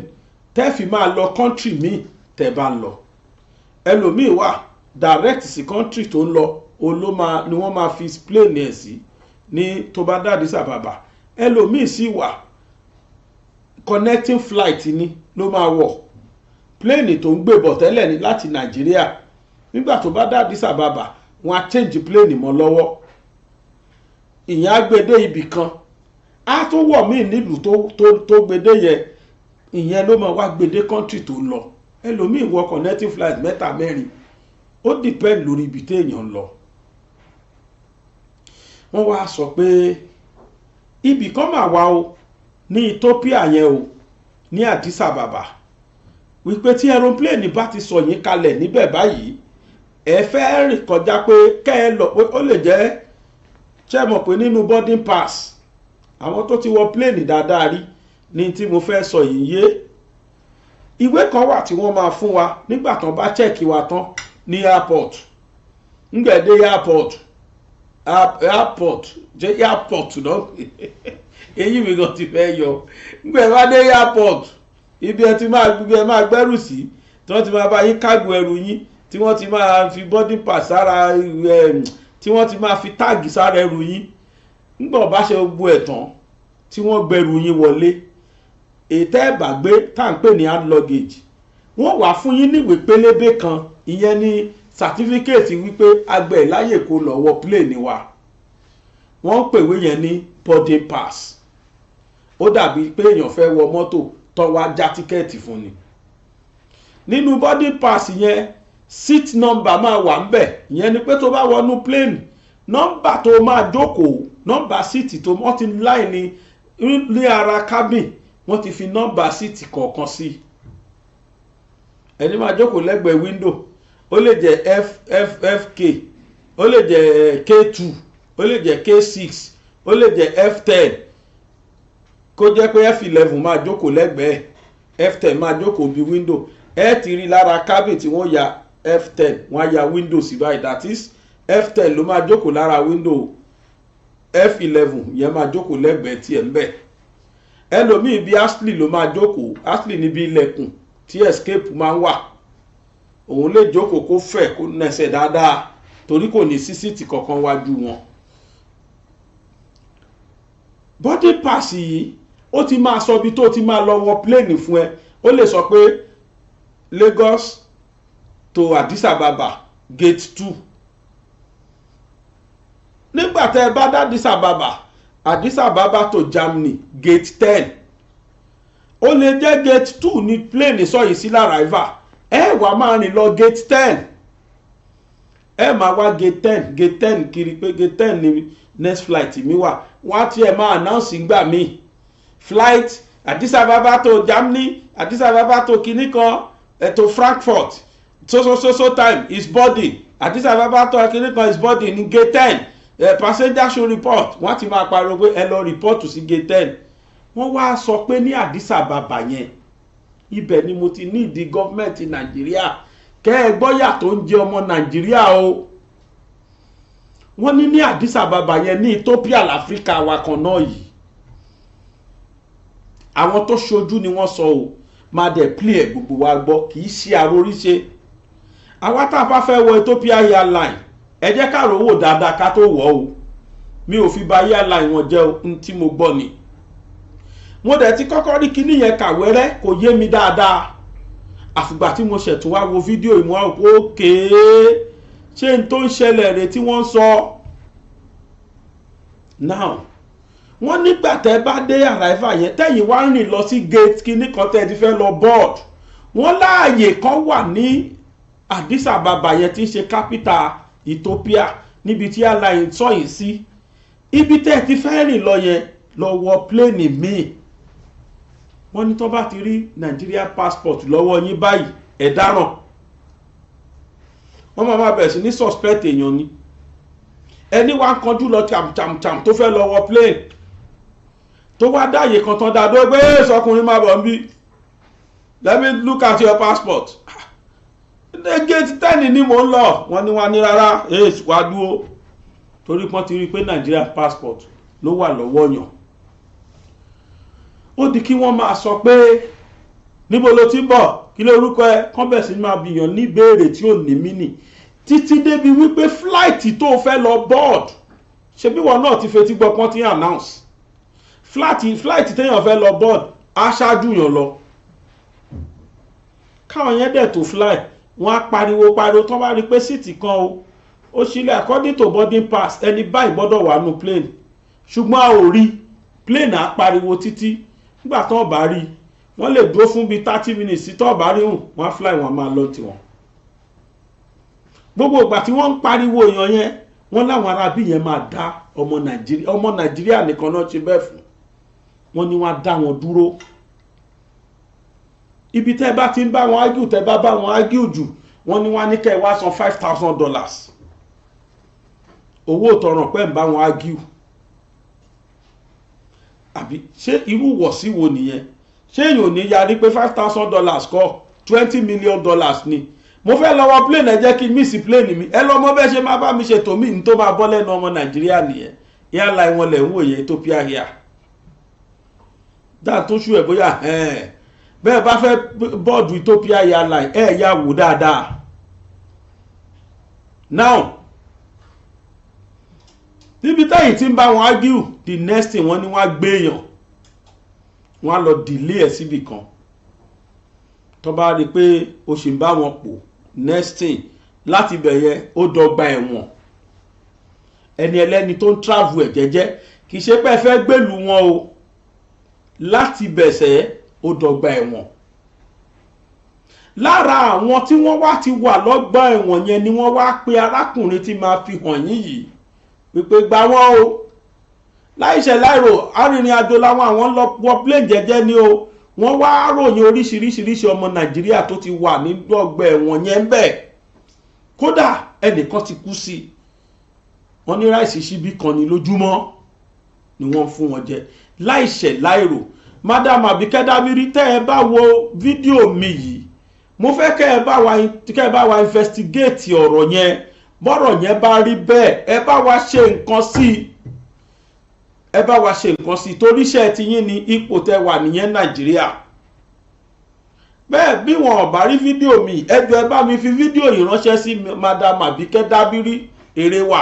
tẹ́ fi máa lọ country míì tẹ́ bá ń lọ ẹlòmíì wà direct sí country tó ń lọ ni wọ́n máa fi plane ẹ̀ sí ní tó bá dé Addis Ababa ẹlòmíì sì wà connecting flight ni ló máa wọ̀ plane tó ń gbé bọ̀ tẹ́lẹ̀ ní láti Nàìjíríà nígbà tó bá dé Addis Ababa wọ́n á change plane mọ́ lọ́wọ́ ìyẹn á gbé dé ibì kan á tó wọ̀ míì nílùú tó gbédé yẹ ìyẹn ló máa wá gbédé country tó ń lọ ẹlòmíì wọ connecting flight mẹ́ta mẹ́rin ó depend lórí ibi téèyàn ń lọ wọ́n wá sọ pé ibì kan máa wá o ní Ethiopia yẹn o ní Addis Ababa wípé tí aeroplane bá ti sọ yín kalẹ̀ níbẹ̀ báyìí ẹ fẹ́ rìn kọjá pé kẹ́ ẹ lọ ó lè jẹ́ ṣé mọ̀ pé nínú boarding pass àwọn tó ti wọ plane dáadáa rí ní tí mo fẹ́ sọ yìí yé ìwé kan wà tí wọ́n máa fún wa nígbà tán bá chẹ́ẹ̀kì wa tán ní airport ńgbẹ̀dé airport airport jẹ́ airport náà èyí mi gan ti fẹ́ yọ nígbà bá dé airport ibi ẹ ti máa gbẹ́rù sí tí wọ́n ti máa bá yín kágò ẹrù yín tí wọ́n ti máa fi boarding pass sára tí wọ́n ti máa fi táàgì sára ẹrù yín nígbà bá ṣe gbogbo ẹ̀ tán tí wọ́n gbẹrù yín wọlé ètò ẹ̀bàgbé tá à ń pè ní hand luggage wọ́n wà fún yín níwèé pélébé kan ìyẹn ní certificate wípé agbẹ̀ láyè kó lọ wọ plane wa wọ́n ń pèwé yẹn ní boarding pass ó dàbí pé èèyàn fẹ́ wọ mọ́tò tó wá já tíkẹ́ẹ̀tì fún ni nínú boarding pass yẹn seat number máa wà ń bẹ̀ ìyẹn ni pé tó bá wọnú plane nọ́mbà tó máa jókòó nọ́mbà síìtì tó wọ́n ti láì ní ara cabin wọ́n ti fi nọ́mbà síìtì kọ̀ọ̀kan sí ẹni máa jókòó lẹ́gbẹ̀ẹ́ window ó lè jẹ́ FFK ó lè jẹ́ K2 ó lè jẹ́ K6 ó lè jẹ́ F10 kó jẹ́ pé F11 máa jókòó lẹ́gbẹ̀ẹ́ F10 máa jókòó bí window ẹ ti rí lára cabin tí wọ́n ya F10 wọ́n á ya window sí báyìí that is F10 ló máa jókòó lára window F11 yẹn máa jókòó lẹ́gbẹ̀ẹ́ tí ẹ̀ ń bẹ̀ ẹlòmíì bí Ashley ló máa jókòó Ashley níbi ilẹ̀kùn tí escape máa ń wà òun lè jókòó kó fẹ̀ kó nẹsẹ̀ dáadáa torí kò ní sísìtì kankan wájú wọn boarding pass yìí ó ti máa sọ bí tó ti máa lọ wọ plane fún ẹ ó lè sọ pé Lagos to Addis Ababa gate 2 nígbà tẹ́ ẹ bá dá Addis Ababa to Germany gate 10 ó lè jẹ́ gate 2 ní plane sọ yìí sí l'arrival ẹ wá máa rìn lọ gate 10 ẹ máa wá gate 10 kiri pé gate 10 ni next flight mi wà wọ́n á tiẹ̀ máa announce gbà mí flight Addis Ababa to Germany Addis Ababa to kinní kan to Frankfurt so time is boarding Addis Ababa to kinní kan is boarding ní gate 10 passenger should report wọ́n ti máa pariwo pé ẹ lọ report sí gate 10 wọ́n wá sọ pé ní Addis Ababa yẹn ibẹ̀ ni mo ti ní ìdí gọ́ọ̀mẹ̀ntì Nàìjíríà kẹ́ ẹ gbọ́yà tó ń jẹ ọmọ Nàìjíríà o wọ́n ní Addis Ababa yẹn ní Ethiopia láfíríkà wa kan náà yìí àwọn tó ṣojú ni wọ́n sọ o máa dẹ̀ plé ẹ̀ gbogbo wa gbọ́ kì í ṣe àroríṣe àwa tá a bá fẹ́ wọ Ethiopia Airline ẹ jẹ́ ká rówó dáadáa ká tó wọ̀ o mi ò fi ba Airline wọn jẹ́ ohun tí mo gbọ́ ni mo dẹ̀ ti kọ́kọ́ rí kíní yẹn kàwẹ́rẹ́ kò yé mi dáadáa àfìgbà tí mo ṣẹ̀tún wá wo fídíò ìmọ̀ òkè ṣé n tó ń ṣẹlẹ̀ rẹ̀ tí wọ́n sọ now wọ́n nígbà tẹ́ bá dé arrival yẹn tẹ́yìn wá rìn lọ sí gate kíní kan tẹ́ ti fẹ́ lọ board wọ́n láàyè kan wà ní Addis Ababa yẹn tí ń ṣe capital Ethiopia níbi tí airline sọ yìí sí ibi tẹ́ ti fẹ́ rìn lọ yẹn lọ wọ plane míì wọ́n ní tó bá ti rí Nigeria passport lọ́wọ́ yín báyìí ẹ dáràn wọ́n máa bẹ̀rẹ̀ sí ní suspect èèyàn ni ẹni wá ń kanjú lọ cham tó fẹ́ lọ wọ plane tó wá dáyé kan tán dáadọ́ gbé sọkùnrin máa bọ̀ ń bí let me look at your passport gate 10 ni mò ń lọ wọ́n ní wá ní rárá wá dúró torí pọ́n ti rí pé Nigeria passport ló wà lọ́wọ́ yàn ó di kí wọ́n máa sọ pé níbo ló ti bọ̀ kí ló orúkọ ẹ kán bẹ̀ sí máa bìyàn ní ìbéèrè tí ò ní mínì títí débi wípé flight tó fẹ́ lọ board ṣe bí wọn náà ti fetí gbọ́ pọ́n ti announce flight téèyàn fẹ́ lọ board á ṣáájú yàn lọ káwọn yẹn dẹ̀ tó fly wọ́n á pariwo tó bá rí pé síìtì kan ó sílẹ̀ according to boarding pass ẹni báyìí gbọ́dọ̀ wà nù plane ṣùgbọ́n a ò rí plane á pariwo títí nígbà tó bá rí wọ́n lè dúró fún bí 30 minutes sí tó bá rí hùn wọ́n á fly wọn máa lọ tiwọn gbogbo ìgbà tí wọ́n ń pariwo èèyàn yẹn wọ́n láwọn arábí yẹn máa dá ọmọ Nàìjíríà nìkan náà ṣe bẹ́ẹ̀ fún wọ́n ní wọ́n á dá wọn dúró ibi tẹ́ bá ti ń bá wọn argue tẹ́ bá wọn argue jù wọ́n ní wọ́n á ní kẹ́ ẹ wá san $5,000 owó ìtọràn pẹ́ ń bá wọn argue àbí ṣé irú wọ̀sí wo nìyẹn ṣé èèyàn ò ní yarí pé $5,000 kọ́ $20 million ni mo fẹ́ lọ wọ plane ẹ jẹ́ kí n miss plane mi ẹ lọ mọ bẹ́ẹ̀ ṣe máa bá mi ṣètò mí ní tó máa bọ́ lẹ́nu ọmọ Nàìjíríà nìyẹn airline wọn lẹ̀ ń wòye Ethiopia here dáa tó ṣú ẹ̀ bóyá bẹ́ẹ̀ bá fẹ́ bọ́ọ̀dù Ethiopia airline yà wò dáadáa. Now níbi táyì tí ń bá wọn argue the next thing wọ́n ní wọ́n á gbéyàn wọ́n á lọ delay ẹ̀ síbì kan tó bá rí i pé o ṣì ń bá wọn pò next thing láti bẹ̀yẹ ó dọ́gba ẹ̀wọ̀n ẹni ẹlẹ́ni tó ń travel ẹ̀ jẹ́jẹ́ kì í ṣe pé ẹ fẹ́ gbèlú wọn o láti bẹ̀sẹ̀ ó dọ́gba ẹ̀wọ̀n. Lára àwọn tí wọ́n wá ti wà lọ́gbà ẹ̀wọ̀n yẹn ni wọ́n wá pe arákùnrin tí máa fi hàn yín yìí wípé gbà wọ́n o láìṣẹ̀ láìrò arìnrìn àjò làwọn àwọn lọ wọ plane jẹ́jẹ́ ni o wọ́n wá ròyìn oríṣiríṣiríṣi ọmọ Nàìjíríà tó ti wà ní ọgbà ẹ̀wọ̀n yẹn bẹ́ẹ̀ kódà ẹnìkan ti kú sí wọ́n ní ráìsì ṣíbí kan ní lójúmọ́ ni wọ́n fún wọn jẹ láìṣẹ̀ láìrò. Madam Abike Dabiri tẹ́ ẹ bá wo fídíò mi yìí mo fẹ́ kẹ́ ẹ bá wa investigate ọ̀rọ̀ yẹn bọ́rọ̀ yẹn bá rí bẹ́ẹ̀ ẹ bá wa ṣe nǹkan sí torí iṣẹ́ ti yín ní ipò tẹ́ wà nìyẹn Nàìjíríà. Bẹ́ẹ̀ bí wọn ò bá rí fídíò mi ẹ jọ̀ọ́ ẹ bá mi fi fídíò yìí ránṣẹ́ sí Madam Abike Dabiri èrè wà.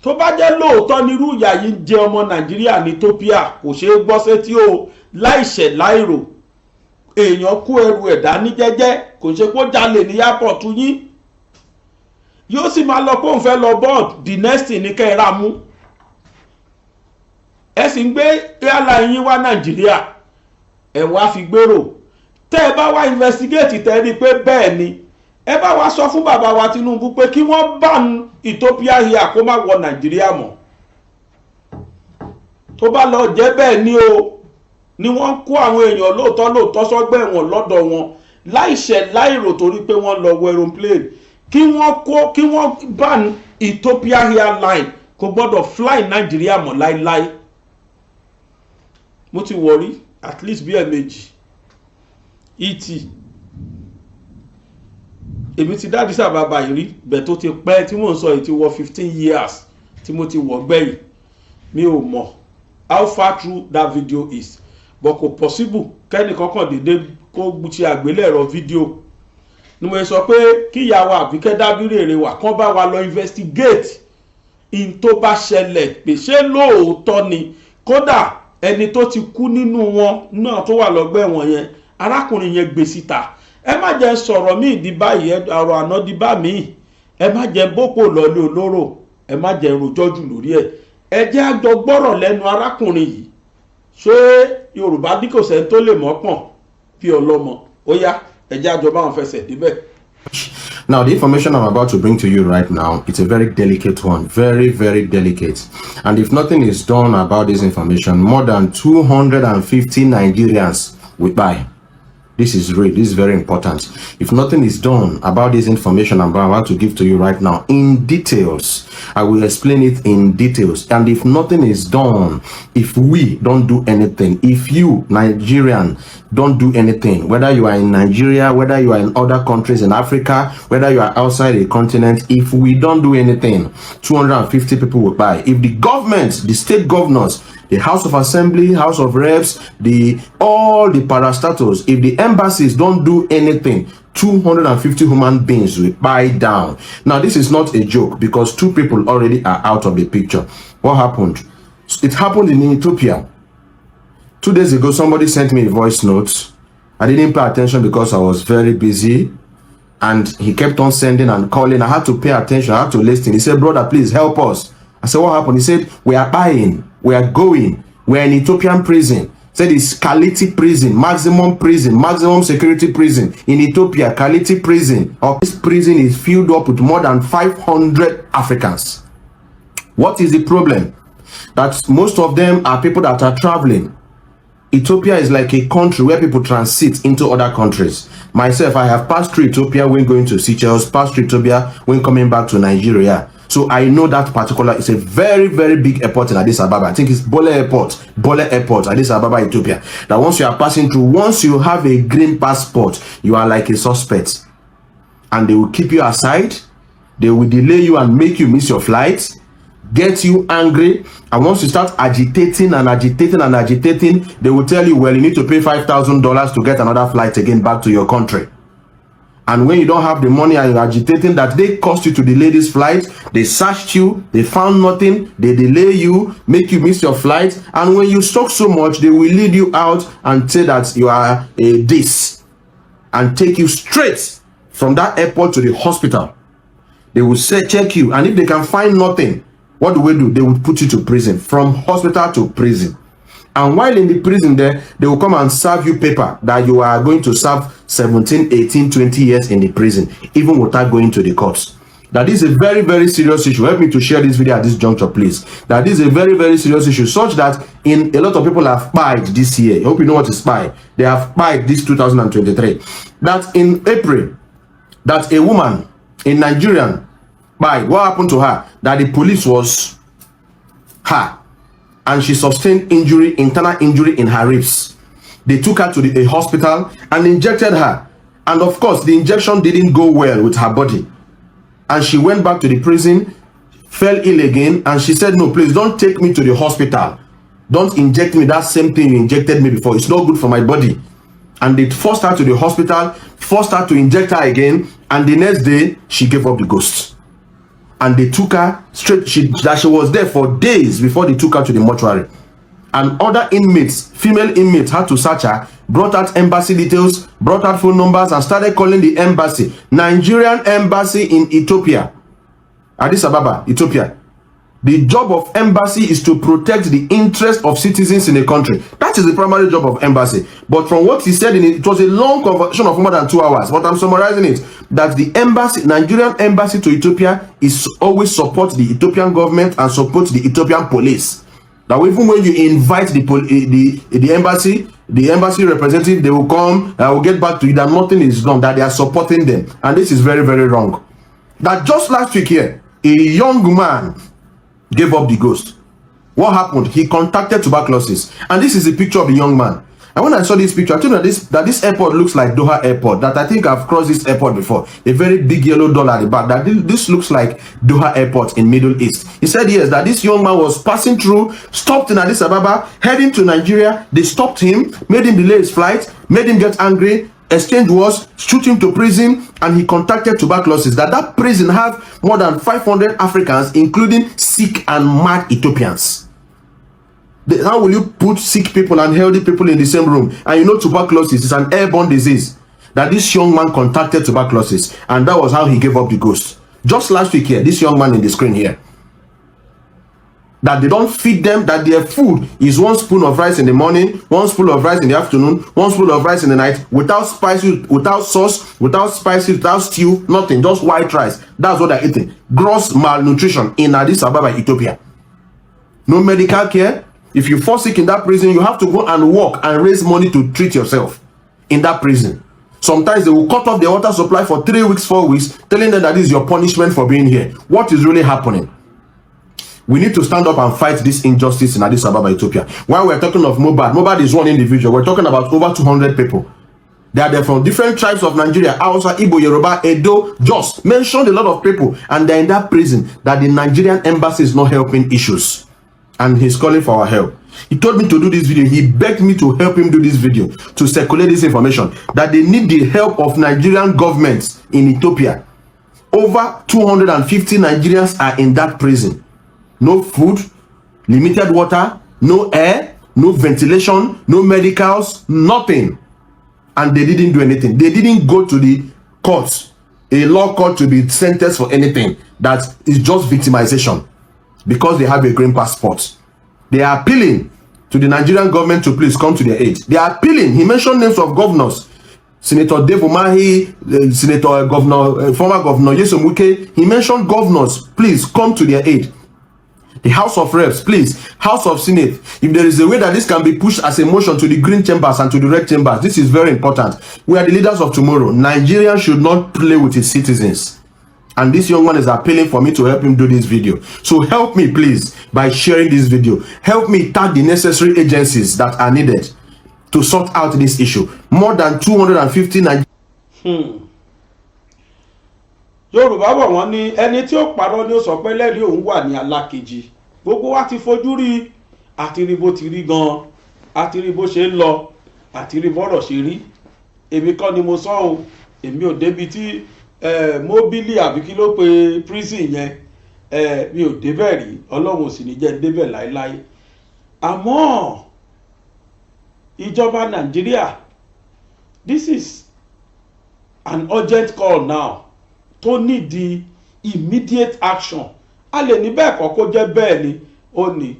Tó bá jẹ́ lóòótọ́ nírú ìyà yìí ń jẹ ọmọ Nàìjíríà ní Ethiopia kò ṣeé gbọ́ sétí o láìṣẹ̀ láìrò èèyàn kó ẹrù ẹ̀dá ní jẹ́jẹ́ kò ṣe kó jalè ní airport yín yóò sì máa lọ kó ń fẹ́ lọ board the next thing ní kẹ́ẹ̀rá mú ẹ sì ń gbé airline yín wá Nàìjíríà ẹ wá fi gbèrò tẹ́ ẹ bá wá investigate tẹ́ rí pé bẹ́ẹ̀ ni ẹ bá wá sọ fún bàbá wa Tinubu pé kí wọ́n ban Ethiopia here kó má wọ Nàìjíríà mọ́ tó bá lọ jẹ́ bẹ́ẹ̀ ni o ni wọ́n kó àwọn èèyàn lóòótọ́ sọ́gbà ẹ̀wọ̀n lọ́dọ̀ wọn láìṣẹ̀ láìrò torí pé wọ́n lọ wọ aeroplane kí wọ́n ban Ethiopia Airline kò gbọ́dọ̀ fly Nàìjíríà mọ́ láíláí. Mo ti wọ̀rí at least bí ẹ̀ẹ̀mejì èmi ti dá Addis Ababa yìí rí bẹ́ẹ̀ tó ti pẹ́ tí mò ń sọ yìí ti wọ 15 years tí mo ti wọ̀ gbẹ̀yìn mi ò mọ̀ how far through that video is but kò possible kẹ́ni kankan dédé kó ṣe àgbélẹ̀rọ fídíò ni mo sọ pé kí ìyàwó Àbíkẹ́ Dábírì èrè wà kán bá wa lọ investigate in tó bá ṣẹlẹ̀ pé ṣé lóòótọ́ ni kódà ẹni tó ti kú nínú wọn náà tó wà lọ́gbà ẹ̀wọ̀n yẹn arákùnrin yẹn gbé síta ẹ má jẹ́ sọ̀rọ̀ míì di báyìí ọ̀rọ̀ àná di bá míì ẹ má jẹ́ bópò lọ́lé olóró ẹ má jẹ́ rojọ́ jù lórí ẹ jẹ́ àjọ gbọ́rọ̀ lẹ́nu arákùnrin yìí ṣé Yorùbá bí kò sẹ́ni tó lè mọ́pọ̀n bí ọlọ́mọ ó yá ẹ jẹ́ àjọ báwọn fẹsẹ̀ débẹ̀. Now, the information I'm about to bring to you right now, it's a very delicate one, very, very delicate. And if nothing is done about this information, more than 250 Nigerians will die. This is real. This is very important. If nothing is done about this information I'm about to give to you right now in details, I will explain it in details. And if nothing is done, if we don't do anything, if you, Nigerian, don't do anything, whether you are in Nigeria, whether you are in other countries in Africa, whether you are outside the continent, if we don't do anything, 250 people will die. If the government, the state governors, the House of Assembly, House of Reps, all the parastatals, if the embassies don't do anything, 250 human beings will buy down. Now, this is not a joke because 2 people already are out of the picture. What happened? It happened in Ethiopia. 2 days ago, somebody sent me a voice note. I didn't pay attention because I was very busy. And he kept on sending and calling. I had to pay attention. I had to listen. He said, brother, please help us. I said, what happened? He said, we are buying. We are going. We're in Ethiopian prison. Said it's Kaliti prison, maximum security prison in Ethiopia. Kaliti prison. This prison is filled up with more than 500 Africans. What is the problem? That most of them are people that are traveling. Ethiopia is like a country where people transit into other countries. Myself, I have passed through Ethiopia when going to Seychelles, passed through Ethiopia when coming back to Nigeria. So I know that particular, it's a very, very big airport in Addis Ababa. I think it's Bole Airport, Addis Ababa, Ethiopia. That once you are passing through, once you have a green passport, you are like a suspect. And they will keep you aside. They will delay you and make you miss your flight, get you angry. And once you start agitating, they will tell you, well, you need to pay $5,000 to get another flight again back to your country. And when you don't have the money and you're agitating, that they cost you to delay this flight, they searched you, they found nothing, they delay you, make you miss your flight. And when you talk so much, they will lead you out and say that you are a this and take you straight from that airport to the hospital. They will say, check you. And if they can find nothing, what do? They will put you to prison, from hospital to prison. And while in the prison there, they will come and serve you paper that you are going to serve 17, 18, 20 years in the prison, even without going to the courts. That is a very, very serious issue. Help me to share this video at this juncture, please. That is a very, very serious issue, such that a lot of people have spied this year. I hope you know what is spy. They have spied this 2023. That in April, that a woman, a Nigerian, spied. What happened to her? That the police was her, and she sustained injury, internal injury in her ribs. They took her to a hospital and injected her. And of course, the injection didn't go well with her body. And she went back to the prison, fell ill again, and she said, no, please don't take me to the hospital. Don't inject me that same thing you injected me before. It's not good for my body. And they forced her to the hospital, forced her to inject her again, and the next day, she gave up the ghost. And they took her straight, she was there for days before they took her to the mortuary. And other inmates, female inmates, had to search her, brought out embassy details, brought out phone numbers, and started calling the embassy, Nigerian embassy in Ethiopia, Addis Ababa, Ethiopia. The job of embassy is to protect the interest of citizens in a country. That is the primary job of embassy. But from what he said, it was a long conversation of more than 2 hours. But I'm summarizing it, that the embassy, Nigerian embassy to Ethiopia, is always support the Ethiopian government and support the Ethiopian police. That even when you invite the embassy representative, they will come, I will get back to you, that nothing is done, that they are supporting them. And this is very, very wrong. That just last week here, a young man gave up the ghost. What happened? He contacted tuberculosis. And this is a picture of the young man. And when I saw this picture, I told you that this airport looks like Doha Airport. That I think I've crossed this airport before. A very big yellow doll at the back. That this looks like Doha Airport in Middle East. He said yes, that this young man was passing through, stopped in Addis Ababa, heading to Nigeria. They stopped him, made him delay his flight, made him get angry, exchange was, shoot him to prison, and he contacted tuberculosis. That prison have more than 500 Africans, including sick and mad Ethiopians. How will you put sick people and healthy people in the same room? And you know tuberculosis is an airborne disease. That this young man contacted tuberculosis, and that was how he gave up the ghost. Just last week here, this young man in the screen here, that they don't feed them, that their food is 1 spoon of rice in the morning, 1 spoon of rice in the afternoon, 1 spoon of rice in the night, without spices, without sauce, without spices, without stew, nothing, just white rice. That's what they're eating. Gross malnutrition in Addis Ababa, Ethiopia. No medical care. If you fall sick in that prison, you have to go and work and raise money to treat yourself in that prison. Sometimes they will cut off their water supply for 3 weeks, 4 weeks, telling them that this is your punishment for being here. What is really happening? We need to stand up and fight this injustice in Addis Ababa, Ethiopia. While we're talking of Mobad is one individual. We're talking about over 200 people. They are there from different tribes of Nigeria, Hausa, Igbo, Yoruba, Edo, Jos. Mentioned a lot of people, and they're in that prison that the Nigerian embassy is not helping issues. And he's calling for our help. He told me to do this video. He begged me to help him do this video, to circulate this information, that they need the help of Nigerian governments in Ethiopia. Over 250 Nigerians are in that prison. No food, limited water, no air, no ventilation, no medicals, nothing. And they didn't do anything. They didn't go to the courts, a law court, to be sentenced for anything. That is just victimization, because they have a green passport. They are appealing to the Nigerian government to please come to their aid. They are appealing. He mentioned names of governors. Senator Dave Umahi, former governor Yesom Wike. He mentioned governors, please come to their aid. The House of Reps, please, House of Senate. If there is a way that this can be pushed as a motion to the green chambers and to the red chambers, this is very important. We are the leaders of tomorrow. Nigeria should not play with its citizens. And this young one is appealing for me to help him do this video. So help me, please, by sharing this video. Help me tag the necessary agencies that are needed to sort out this issue. More than 250 Yorùbá bọ̀ wọ́n ní ẹni tí ó parọ́ ni ó sọ pé lẹ́rìí òun wà ní alákejì. Gbogbo wa ti fojú rí, àti rí bó ti rí gan, àti rí bó ṣe ń lọ, àti rí bọ́rọ̀ ṣe rí. Èmi kọ́ ni mo sọ o, èmi ò débi tí mobili àbí kí ló pe prison yẹn, mi ò débẹ̀ rí, Ọlọ́run ò sì ní jẹ́ débẹ̀ láéláé. Àmọ́ ìjọba Nàìjíríà, this is an urgent call now tó need the immediate action. A lè ní bẹ́ẹ̀ kọ́ kó jẹ́ bẹ́ẹ̀ ni ó ní,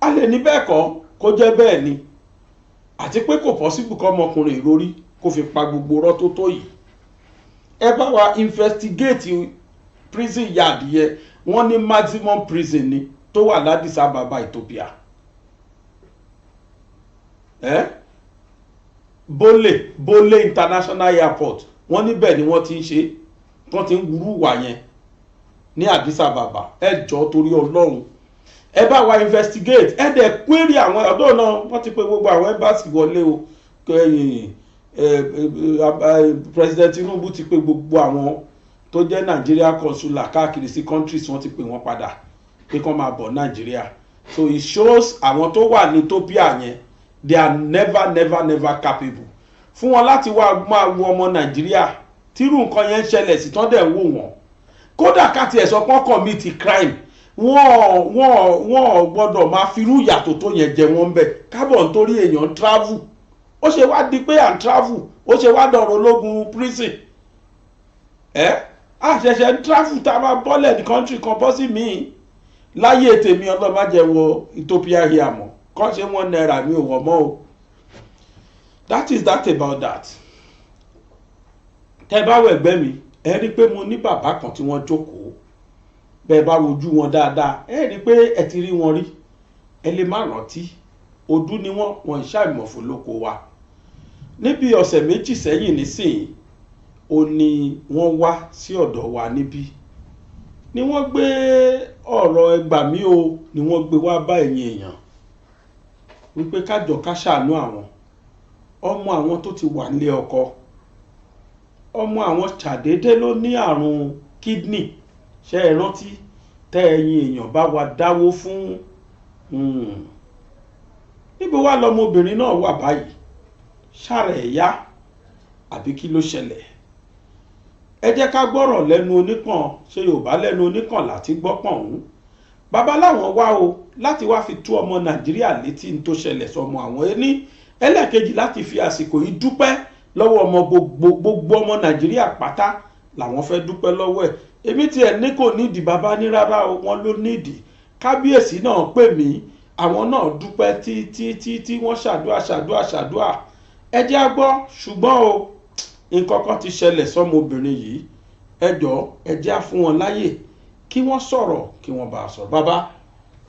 a lè ní bẹ́ẹ̀ kọ́ kó jẹ́ bẹ́ẹ̀ ni, àti pé kò possible kọ́ ọmọkùnrin ìrorí kó fi pa gbogbo ọ̀rọ̀ tó tó yìí. Ẹ bá wa investigate prison yard yẹn, wọ́n ní maximum prison ni tó wà l'Addis Ababa Ethiopia. Bole International Airport, wọ́n níbẹ̀ ni wọ́n ti ń ṣe, wọ́n ti ń wúrú wà yẹn ní Addis Ababa. Ẹ jọ̀ọ́ torí Ọlọ́run, ẹ bá wa investigate, ẹ dẹ̀ query àwọn ọ̀dọ́ náà. Wọ́n ti pè gbogbo àwọn embassy wọlé o, President Tinubu ti pè gbogbo àwọn tó jẹ́ Nigeria consular káàkiri sí countries, wọ́n ti pè wọ́n padà pé kán máa bọ̀ Nigeria. So it shows àwọn tó wà ní Ethiopia yẹn, they are never capable fún wọn láti wá máa wo ọmọ Nàìjíríà tírú nǹkan yẹn ń ṣẹlẹ̀ sí tán dẹ̀ wò wọ́n. Kódà ká tiẹ̀ sọ pé wọ́n commit crime, wọ́n gbọ́dọ̀ máa firú ìyàtọ̀ tó yẹn jẹ wọ́n bẹ̀. Kábọ̀ nítorí èèyàn travel, ó ṣe wá di pé à ń travel, ó ṣe wá dọ̀rọ̀ ológun prison. Àṣẹ̀ṣẹ̀ ń travel tá a máa bọ́lẹ̀ ní country kan bọ́ sí míì. Láyé tèmi Ọlọ́run má jẹ́ wọ Ethiopia here mọ́, kọ́ ṣe $1 mi ò wọ̀ mọ́ o. That is that about that. Tẹ́ bá wo ẹ̀gbẹ́ mi, ẹ rí pé mo ní bàbá kan tí wọ́n jókòó. Bẹ́ẹ̀ bá wojú wọn dáadáa, ẹ rí pé ẹ ti rí wọn rí. Ẹ lè má rántí, odú ni wọ́n ṣàìmọ̀fó lóko wa. Níbi ọ̀sẹ̀ méjì sẹ́yìn nísìnyí, ó ní wọ́n wá sí ọ̀dọ̀ wa níbí. Ni wọ́n gbé ọ̀rọ̀ ẹgbà mí o, ni wọ́n gbé wá bá ẹ̀yin èèyàn. Wípé kájọ ká ṣàánú àwọn. Ọmọ àwọn tó ti wà nílé ọkọ. Ọmọ àwọn ṣàdédé ló ní àrùn kidney. Ṣé ẹ rántí tẹ́ ẹ̀yin èèyàn bá wa dáwó fún? Níbo wá lọmọbìnrin náà wà báyìí? Ṣàrẹ̀ ẹ̀yá àbí kí ló ṣẹlẹ̀? Ẹ jẹ́ ká gbọ́rọ̀ lẹ́nu oníkàn, ṣe Yorùbá lẹ́nu oníkàn láti gbọ́pọ̀n òun. Bàbá láwọn wá o láti wá fi tú ọmọ Nàìjíríà létí tó ṣẹlẹ̀ sọmọ àwọn. Ẹni ẹlẹ́ẹ̀kejì láti fi àsìkò yìí dúpẹ́ lọ́wọ́ ọmọ gbogbo ọmọ Nàìjíríà pátá làwọn fẹ́ dúpẹ́ lọ́wọ́ ẹ̀. Èmi tiẹ̀ ní kò nídìí, bàbá ní rárá o, wọn ló nídìí. Kábíyèsí náà pè mí, àwọn náà dúpẹ́ tí wọ́n ṣàdúà. Ẹ jẹ́ á gbọ́, ṣùgbọ́n o nǹkan kan ti ṣẹlẹ̀ sọ́mọbìnrin yìí. Ẹ jọ̀ọ́ ẹ jẹ́ á fún wọn láyè kí wọ́n sọ̀rọ̀, kí wọ́n bá a sọ̀rọ̀. Bàbá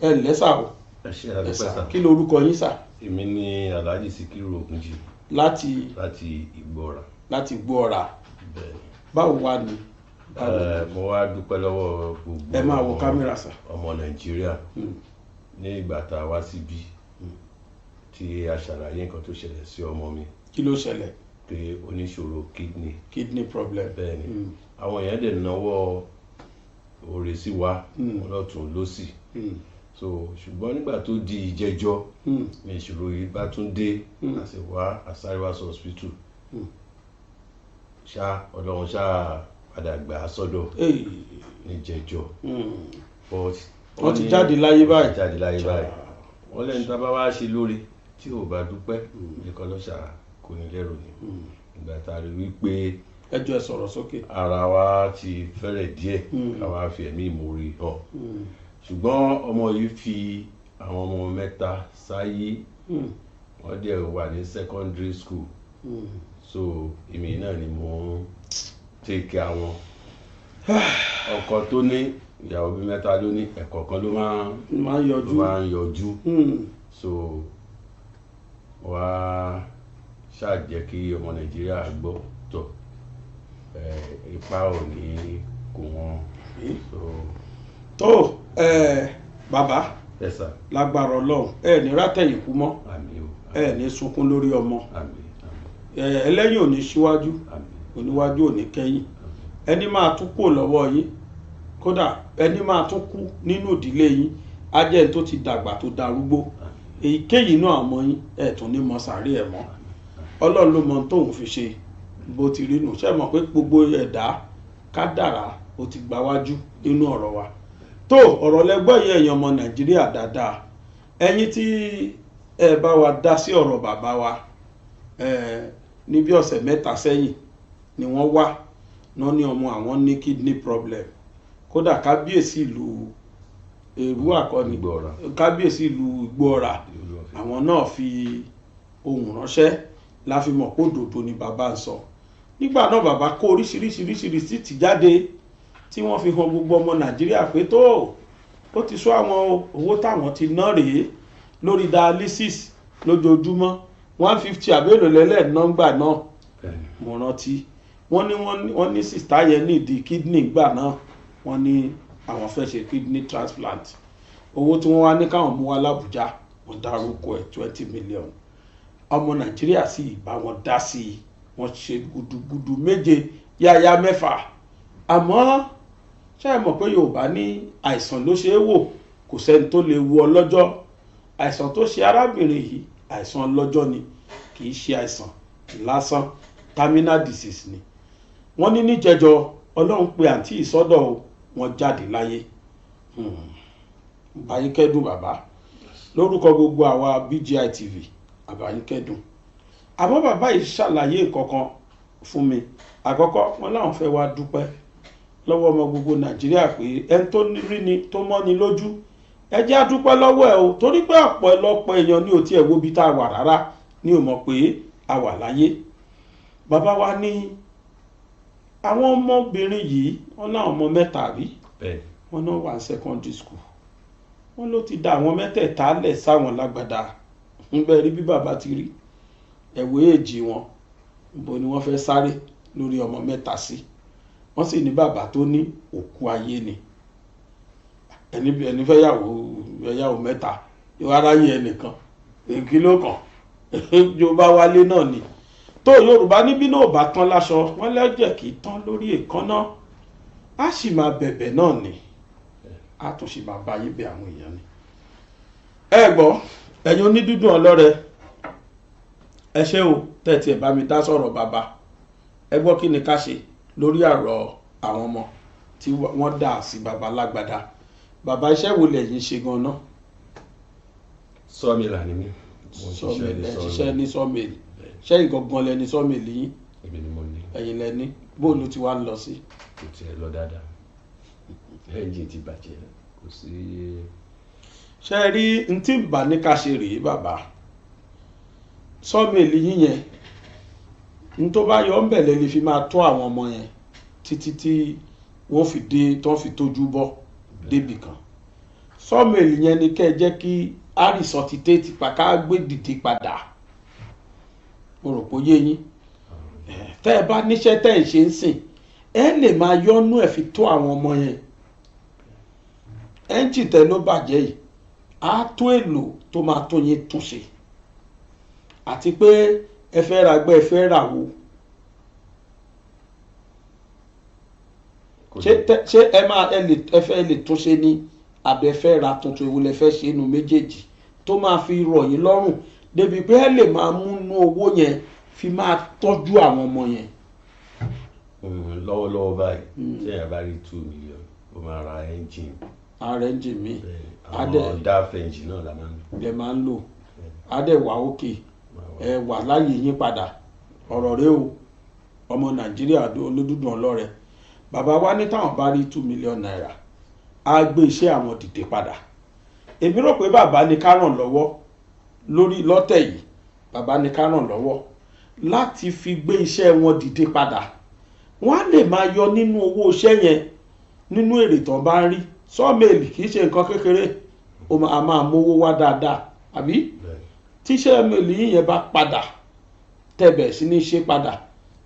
ẹ lẹ́sà o. Ẹ ṣé àdúpẹ́ sà. Kí lorúkọ yín sà? Èmi ni Alhaji Sikiru Ogunji. Láti Ìgbọ́ra. Láti Ìgbọ́ra. Bẹ́ẹ̀ni. Báwo wá ni? Mo wá dúpẹ́ lọ́wọ́ gbogbo ẹ máa wo kámẹ́rà sà. Ọmọ Nàìjíríà ní ìgbà tá a wá síbí tí a ṣàlàyé nǹkan tó ṣẹlẹ̀ sí ọmọ mi. Kí ló ṣẹlẹ̀? Pé oníṣòro kidney problem. Bẹ́ẹ̀ni. Àwọn èèyàn dẹ̀ náwó oore sí wa lọ́tún lósì. So ṣùgbọ́n nígbà tó di ìjẹjọ́ ní ìṣòro yìí bá tún dé àti wá àsáríwá hospital. Ọlọ́run padà gbà á sọ́dọ̀ ní ìjẹjọ́. Wọ́n ti jáde láyé báyìí. Wọ́n lẹ́nu tá a bá wá ṣe lóore tí ò bá dúpẹ́ nìkan ló kò ní lẹ́rù ni. Ìgbà tá a rí wípé ẹjọ́ ẹ sọ̀rọ̀ sókè. Ara wa ti fẹ́rẹ̀ díẹ̀ káwa fi ẹ̀mí ìmoore hàn. Ṣùgbọ́n ọmọ yìí fi àwọn ọmọ 3 sáyé. Wọ́n dẹ̀ wà ní secondary school. So èmi náà ni mo ń take care àwọn. Ọkọ tó ní ìyàwó bí 3 ló ní, ẹ̀kọ̀ọ̀kan ló máa ń yọjú. So wá ṣáà jẹ́ kí ọmọ Nàìjíríà gbọ́ tọ̀. ipa ò ní kò wọ́n. tó bàbá Yes sir. lágbára Ọlọ́run ẹ ní rátẹ̀yìn kú mọ́ Àmín o. ẹ ní sunkún lórí ọmọ Àmín. ẹlẹ́yìn ò ní síwájú Àmín. oníwájú ò ní kẹ́yìn ẹni máa tún kó lọ́wọ́ yín kódà ẹni máa tún kú nínú ìdílé yín ajẹ́ tó ti dàgbà tó darúgbó èyíkéyìí náà ọmọ yín ẹ̀ tún ní mọ sàárè ẹ̀ mọ́ Ọlọ́run ló mọ tóun fi ṣe bó ti rí nù ṣe mọ̀ pé gbogbo ẹ̀dá kádàrá ó ti gbáwájú nínú ọ̀rọ̀ wa tó ọ̀rọ̀ lẹ́gbọ́ yìí ẹ̀yin ọmọ Nàìjíríà dáadáa ẹ̀yin tí ẹ bá wa dá sí ọ̀rọ̀ bàbá wa ní bí ọ̀sẹ̀ mẹ́ta sẹ́yìn ni wọ́n wá náà ní ọmọ àwọn ní kidney problem kódà kábíyèsí ìlú èrú àkọni kábíyèsí ìlú Ìgbóọrà àwọn náà fi ohùn ránṣẹ́ la fi mọ̀ pé òdodo ni bàbá ń sọ nígbà náà bàbá kó oríṣiríṣi ti jáde tí wọ́n fi hàn gbogbo ọmọ Nàìjíríà pé tó ó ti sọ àwọn owó táwọn ti ná rèé lórí dialysis lójoojúmọ́ 150 àbẹ́lò lẹ́lẹ́ nọ́ngbà náà mo rántí wọ́n ní sista yẹn ní ìdí kidney gbà náà wọ́n ní àwọn fẹ́ ṣe kidney transplant owó tí wọ́n wá ní káwọn mú wá l'Àbújá wọ́n dárúkọ ẹ̀ 20 million ọmọ Nàìjíríà sì bá wọn dá sí i wọ́n ṣe gudugudu méje yáyá mẹ́fà àmọ́ ṣé ẹ mọ̀ pé Yorùbá ní àìsàn ló ṣe é wò kò sẹ́ni tó lè wo ọlọ́jọ́ àìsàn tó ṣe arábìnrin yìí àìsàn ọlọ́jọ́ ni kì í ṣe àìsàn lásán terminal disease ni wọ́n ní níjẹjọ Ọlọ́run pé àǹtí ìsọ́dọ̀ wọn jáde láyé àbáyín kẹ́dùn bàbá lórúkọ gbogbo àwa BGI TV àbáyín kẹ́dùn àmọ́ bàbá yìí ṣàlàyé nǹkankan fún mi àkọ́kọ́ wọn láwọn fẹ́ wá dúpẹ́ lọ́wọ́ ọmọ gbogbo Nàìjíríà pé ẹni tó rí ni tó mọ́ni lójú ẹ jẹ́ á dúpẹ́ lọ́wọ́ ẹ o torí pé ọ̀pọ̀lọpọ̀ èèyàn ní ò tiẹ̀ wo bí tá a wà rárá ní ò mọ̀ pé a wà láyé bàbá wa ní àwọn ọmọbìnrin yìí wọ́n láwọn ọmọ mẹ́ta rí wọ́n náà wà ní secondary school wọ́n ló ti dá àwọn mẹ́tẹ̀ẹ̀ta lẹ̀ sáwọn lágbàdá ń bẹ rí bí bàbá ti rí ẹ̀wọ̀ èjì wọn bó ni wọ́n fẹ́ sáré lórí ọmọ mẹ́ta sí wọ́n sì ní bàbá tó ní òkú ayé ni ẹni fẹ́ yàwó mẹ́ta yóò aráyé ẹnìkan èkí ló kàn yóò bá wálé náà ni tó Yorùbá níbí náà bá tán láṣọ wọ́n lẹ́jẹ̀ kì í tán lórí èékánná á sì máa bẹ̀bẹ̀ náà ni á tún sì máa bá yín bẹ̀ àwọn èèyàn ni ẹ gbọ́ ẹ̀yin onídùúdùn ọlọ́rẹ ẹ ṣé o tẹ́tí ẹ̀ bá mi dá sọ̀rọ̀ bàbá ẹ gbọ́ kí ni ká ṣe lórí àrọ̀ àwọn ọmọ tí wọ́n dà sí bàbá lágbàdá bàbá iṣẹ́ wo lẹ̀yin ṣe gan-an. Sọ́ọ̀mìlà ni mí. ṣiṣẹ́ ní sọ́ọ̀mìlì ṣẹ́yìn gangan lẹni sọ́ọ̀mìlì yín. èmi ni mo ní. ẹ̀yin lẹni bóòlù tí wàá lọ sí. kò tiẹ̀ lọ dáadáa ẹ́ńjìn ti bàjẹ́ kò sí. ṣe é rí n tí ń bà ní ká ṣe rèé bàbá sọ́ọ̀mìlì yín yẹn n tó bá yọ ń bẹ̀lẹ̀ lè fi máa tọ́ àwọn ọmọ yẹn títí tí wọ́n fi dé tó fi tójú bọ́ débì kan sọ́ọ̀mìlì yẹn ni kẹ́ ẹ jẹ́ kí àrísọ̀tìtẹ́tì pàká gbé dìde padà mo rò pé yé yín tẹ́ ẹ bá níṣẹ́ tẹ́ ẹ ṣe ń sìn ẹ lè máa yọ́nú ẹ̀ fi tó àwọn ọmọ yẹn ẹ́ńjì tẹ́ ló bàjẹ́ yìí á tó èlò tó máa tó yín túnṣe àti pé ẹ fẹ́ ra gbẹ́ ẹ fẹ́ rà wò ṣé ẹ lè túnṣe ní abẹ́fẹ́ ra tuntun ìwò lẹ fẹ́ ṣe inú méjèèjì tó máa fi rọ̀ yín lọ́rùn débi pé ẹ lè máa múnú owó yẹn fi máa tọ́jú àwọn ọmọ yẹn. lọ́wọ́lọ́wọ́ báyìí tí èèyàn bá rí 2 million ó máa ra engine. ara engine mi àwọn dáf engine náà la máa ń lò. lè máa ń lò adé wà òkè ẹ wà láàyè yín padà ọ̀rọ̀ rẹ o ọmọ Nàìjíríà olódùdùn ọlọ́rẹ bàbá wa ní táwọn bá rí 2 million naira á gbé iṣẹ́ àwọn dìde padà èmi rò pé bàbá ní ká ràn lọ́wọ́ lórí lọ́tẹ̀ yìí bàbá ní ká ràn lọ́wọ́ láti fi gbé iṣẹ́ wọn dìde padà wọ́n á lè máa yọ nínú owó iṣẹ́ yẹn nínú èrè tó bá ń rí sọ́ọ̀mẹ́lì kì í ṣe nǹkan kékeré ó máa mówó wá dáadáa àbí tíṣẹ́ mẹ́lì yìí yẹn bá padà tẹ̀bẹ̀ sí ní ṣe padà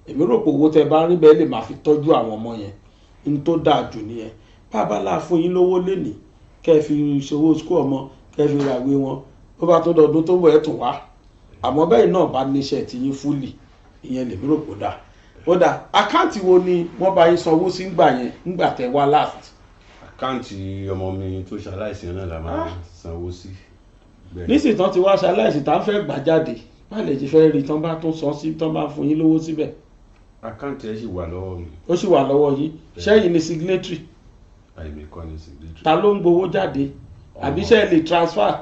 èmi rò pé owó tẹ bá rí bẹ́ẹ̀ lè máa fi tọ́jú àwọn ọmọ yẹn ní tó dáa jù nìyẹn bàbá la fún yín lówó lénìí kẹ́ ẹ fi ṣòwò skul ọmọ kẹ́ ẹ fi ràwé wọn bó bá tó dọdún tó bọ̀ ẹ̀ tún wá àmọ́ bẹ́ẹ̀ náà bá níṣẹ́ tí yín fúlì ìyẹn lèmi rò pé ó dáa àkáǹtì wo ni wọ́n bá yín sanwó sí ńgbà yẹn ńgbà tẹ wá last. àkáǹtì ọmọ mi tó ṣaláìsí náà la máa sanwó sí. nísìnyí tán ti wá ṣaláìsí tá ń fẹ́ gbà jáde bá lè ti fẹ́ rí tán bá tún san sí tán bá fún yín lówó síbẹ̀. àkáǹtì ẹ̀ sì wà lọ́wọ́ mi. ó sì wà lọ́wọ́ yín ṣẹ́yìn ni signatory. àìmí kọ́ ni signatory. ta ló ń gbowó jáde àbí ṣe lè transfer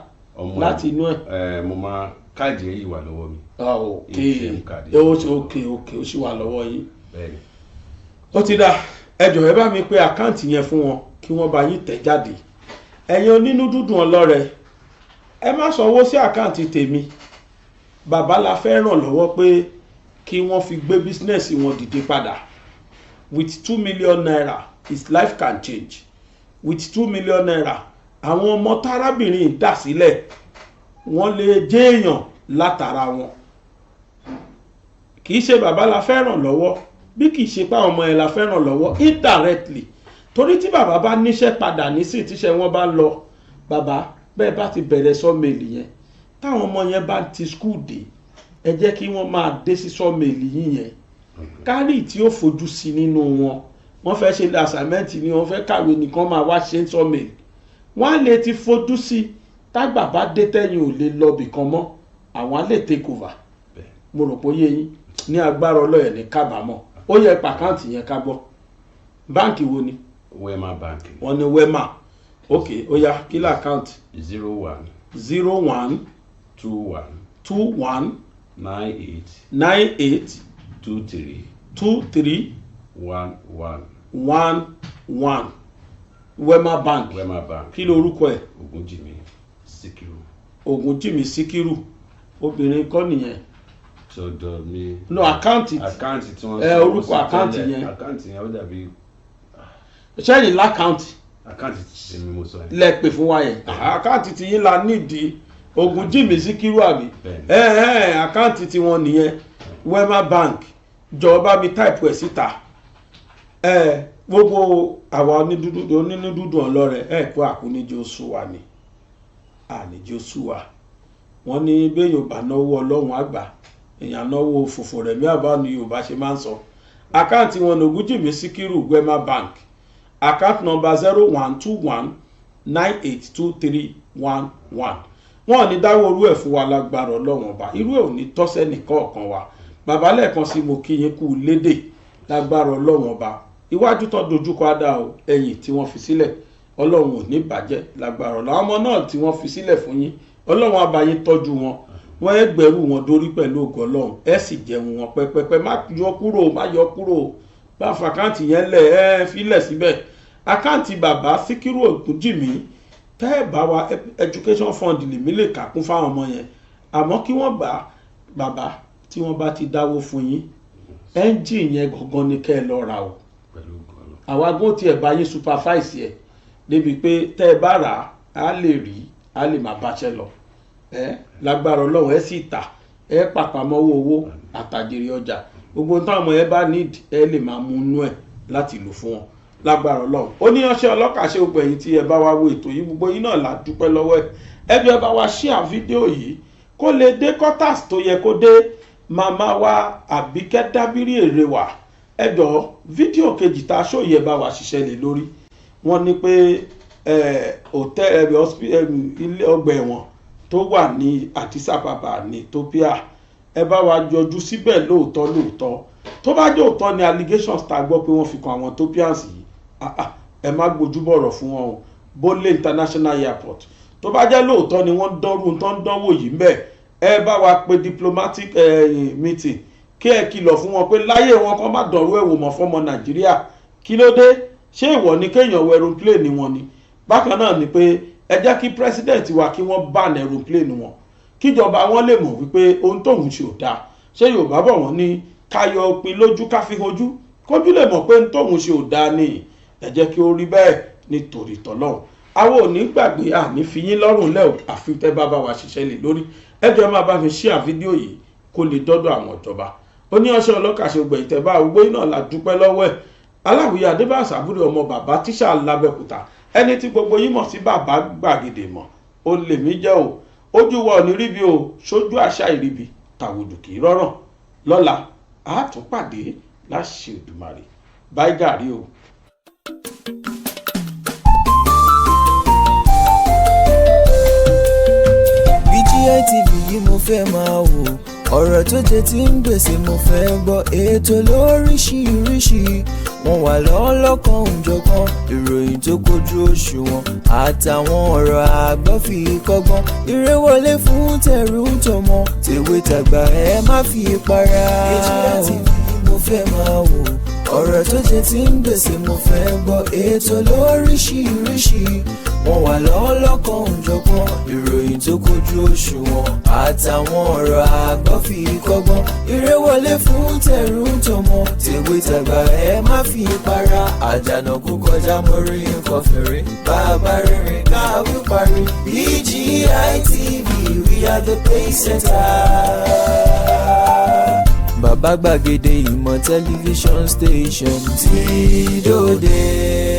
láti inú ẹ̀. mo máa káàdì ẹ̀ yìí wà lọ́wọ́ mi. ok ó sì wà lọ́wọ́ yín. ó ti dá ẹ jọ̀ọ́ ẹ bá mi pé àkáǹtì yẹn fún wọn kí wọ́n bá yín tẹ̀ jáde ẹ̀yin onínú dúdùn ọlọ́rẹ ẹ má sanwó sí àkáǹtì tèmi bàbá la fẹ́ ràn lọ́wọ́ pé kí wọ́n fi gbé bísínẹ́sì wọn dìde padà with 2 million naira his life can change with 2 million naira àwọn ọmọ tárábìnrin dà sílẹ̀ wọ́n lè jẹ́ èèyàn látara wọn kì í ṣe bàbá la fẹ́ ràn lọ́wọ́ bí kì í ṣe pé àwọn ọmọ ẹ̀ la fẹ́ ràn lọ́wọ́ indirectly torí tí bàbá bá níṣẹ́ padà nísìn tíṣẹ́ wọn bá lọ bàbá bẹ́ẹ̀ bá ti bẹ̀rẹ̀ sọ́mẹ̀lì yẹn táwọn ọmọ yẹn bá ti skul dé ẹ jẹ́ kí wọ́n máa dé sí sọ́mẹ̀lì yìí yẹn kárì tí ó fojú sí nínú wọn wọ́n fẹ́ ṣe assignment ni wọ́n fẹ́ kàwé nìkan máa wá ṣe sọ́mẹ̀lì wọ́n á lè ti fojú sí tágbà bá dé tẹ́yìn ò lè lọ bìkan mọ́ àwọn á lè take over mo rò pé ó yé yín ní agbára ọlọ́yẹ̀ ní kábàámọ̀ ó yẹ pàkáǹtì yẹn ká gbọ́ báǹkì wo ni. Wema Bank. wọ́n ní Wema ok ó yá kílà account. 01 21 21 98 23 11 Wema Bank. Wema Bank. kí ló orúkọ ẹ̀. Ògúnjìmí Síkírù. Ògúnjìmí Síkírù obìnrin kọ́ nìyẹn. sọ́dọ̀ mi. no àkáǹtì tí wọ́n orúkọ àkáǹtì yẹn. àkáǹtì yẹn ó dàbí. ṣẹ́yìn lákáǹtì. àkáǹtì tí mi mo sọ yẹn. lẹ pè fún wa yẹn àkáǹtì tí yín la nídìí Ògúnjìmí Síkírù àbí àkáǹtì tí wọ́n nìyẹn Wema Bank jọ̀ọ́ mi táìpù ẹ̀ síta gbogbo àwa onínú dúdú ọlọ́rẹ̀ kó àkúníjó sú wa ni àníjó sú wa wọ́n ní bẹ́ẹ̀ Yorùbá náwó ọlọ́run àgbà èèyàn náwó fòfò rẹ̀ mí àbá ni Yorùbá ṣe máa ń sọ àkáǹtì wọn ní Ògúnjìmí Síkírù Wema Bank account number 0121982311 wọn ò ní dáwọ́ orú ẹ̀ fún wa lágbára ọlọ́run ọba irú ẹ̀ ò ní tọ́sẹ́ nìkan ọ̀kan wa bàbá lẹ́ẹ̀kan sí mo kí yín kú lédè lágbára ọlọ́run ọba iwájú tó dojúkọ adá o ẹ̀yìn tí wọ́n fi sílẹ̀ ọlọ́run ò ní bàjẹ́ lágbára ọlọ́run ọmọ náà tí wọ́n fi sílẹ̀ fún yín ọlọ́run á bá yín tọ́jú wọn wọ́n ẹ gbẹ̀rù wọn dórí pẹ̀lú ògo ọlọ́run ẹ sì jẹun wọn pẹ́pẹ́pẹ́ má yọ kúrò bá fàkáǹtì yẹn lẹ̀ ẹ filẹ̀ síbẹ̀ àkáǹtì bàbá Síkírù Ògúnjìmí tẹ́ ẹ bá wa education fund lèmi lè kà kún fáwọn ọmọ yẹn àmọ́ kí wọ́n bá bàbá tí wọ́n bá ti dáwó fún yín ẹ́ńjìn yẹn gangan ni kẹ́ ẹ lọ ra o àwa gbọ́n tí ẹ bá yín supervise ẹ̀ débi pé tẹ́ ẹ bá rà á lè rí á lè máa báṣẹ́ lọ lágbára ọlọ́run ẹ sì tà ẹ pàpamọ́wọ́ owó àtàjèrè ọjà gbogbo táwọn ọmọ ẹ bá need ẹ lè máa mú inú ẹ láti lò fún wọn lágbára ọlọ́run ó ní ọṣẹ́ ọlọ́kàṣe gbogbo ẹ̀yin tí ẹ bá wá wo ètò yìí gbogbo yín náà la dúpẹ́ lọ́wọ́ ẹ bí ẹ bá wá share fídíò yìí kó lè dé quarters tó yẹ kó dé màmá wa Àbíkẹ́ Dábírí èrè wà ẹ jọ̀ọ́ fídíò kejì tá a ṣòye bá wa ṣiṣẹ́ lé lórí wọ́n ní pé ilé ọgbà ẹ̀wọ̀n tó wà ní Addis Ababa ní Ethiopia ẹ bá wa yọjú síbẹ̀ lóòótọ́ tó bá jẹ́ òótọ́ ni allegations tá a gbọ́ pé wọ́n fi kan àwọn Ethiopians yìí ẹ má gbójúbọ̀rọ̀ fún wọn o Bole International Airport tó bá jẹ́ lóòótọ́ ni wọ́n dánrù tó ń dánwò yìí ń bẹ̀ ẹ bá wa pe diplomatic meeting kí ẹ kìlọ̀ fún wọn pé láyé wọn kọ́ má dọ̀rú ẹ̀wò mọ́ fọ́mọ Nàìjíríà kí ló dé ṣé ìwọ ni kéèyàn wọ aeroplane wọn ni bákan náà ni pé ẹ jẹ́ kí president wa kí wọ́n ban aeroplane wọn kíjọba wọn lè mọ̀ wípé ohun tóun ṣe ò dáa ṣé Yorùbá bọ̀ wọ́n ní káyọ̀ òpin lójú ká fi hojú kójú lè mọ̀ pé ohun tóun ṣe ò dáa ni ẹ jẹ́ kí ó rí bẹ́ẹ̀ nítorí tọ́lọ́run àwọn ò ní gbàgbé àní fi yín lọ́rùn lẹ́ o àfi tẹ́ bá wa ṣiṣẹ́ lè lórí ẹ jọ̀ọ́ máa bá mi share fídíò yìí kó lè dọ́dọ̀ àwọn ìjọba ó ní ọṣẹ ọlọ́kàṣẹ́gbẹ̀ ìtẹ̀bá ògbó iná la dúpẹ́ lọ́wọ́ ẹ̀ aláwìyé adébáṣà àbúrò ọmọ bàbá tíṣà lábẹ́kúta ẹni tí gbogbo yín mọ̀ sí bàbá gbàgede mọ̀ ó lè mí jẹ́ o ojú wa ò ní ríbi o sójú àṣà ìríbi tàwùdù kì í rọ́rọ̀ lọ́la àátúnpàdé láṣẹ Èdùmàrè báyìí gàrí o. BGI TV yìí mo fẹ́ máa wò ọ̀rọ̀ tó jẹ tí ń gbèsè mo fẹ́ gbọ́ ètò lóríṣiríṣi wọ́n wà lọ́lọ́kan òjọ̀kan ìròyìn tó kojú òṣùwọ̀n àtàwọn ọ̀rọ̀ àgbọ́ fi kọ́gbọ́n eré wọlé fún tẹ̀rù tọmọ tèwe tàgbà ẹ má fi para. BGI TV mo fẹ́ máa wò ọ̀rọ̀ tó jẹ tí ń gbèsè mo fẹ́ gbọ́ ètò lóríṣiríṣi wọ́n wà lọ́lọ́kan òjọ̀kan ìròyìn tó kojú òṣùwọ̀n àtàwọn ọ̀rọ̀ àgbọ́ fi kọ́gbọ́n eré wọlé fún tẹ̀rù tọmọ tèwe tàgbà ẹ má fi para àjànà kú kọjá mórí nǹkan fèrè bàbá rere káwí parí BGI TV we are the pace setter. Bàbá gbàgede ìmọ̀ tẹlifíṣọ̀n station tí dòde.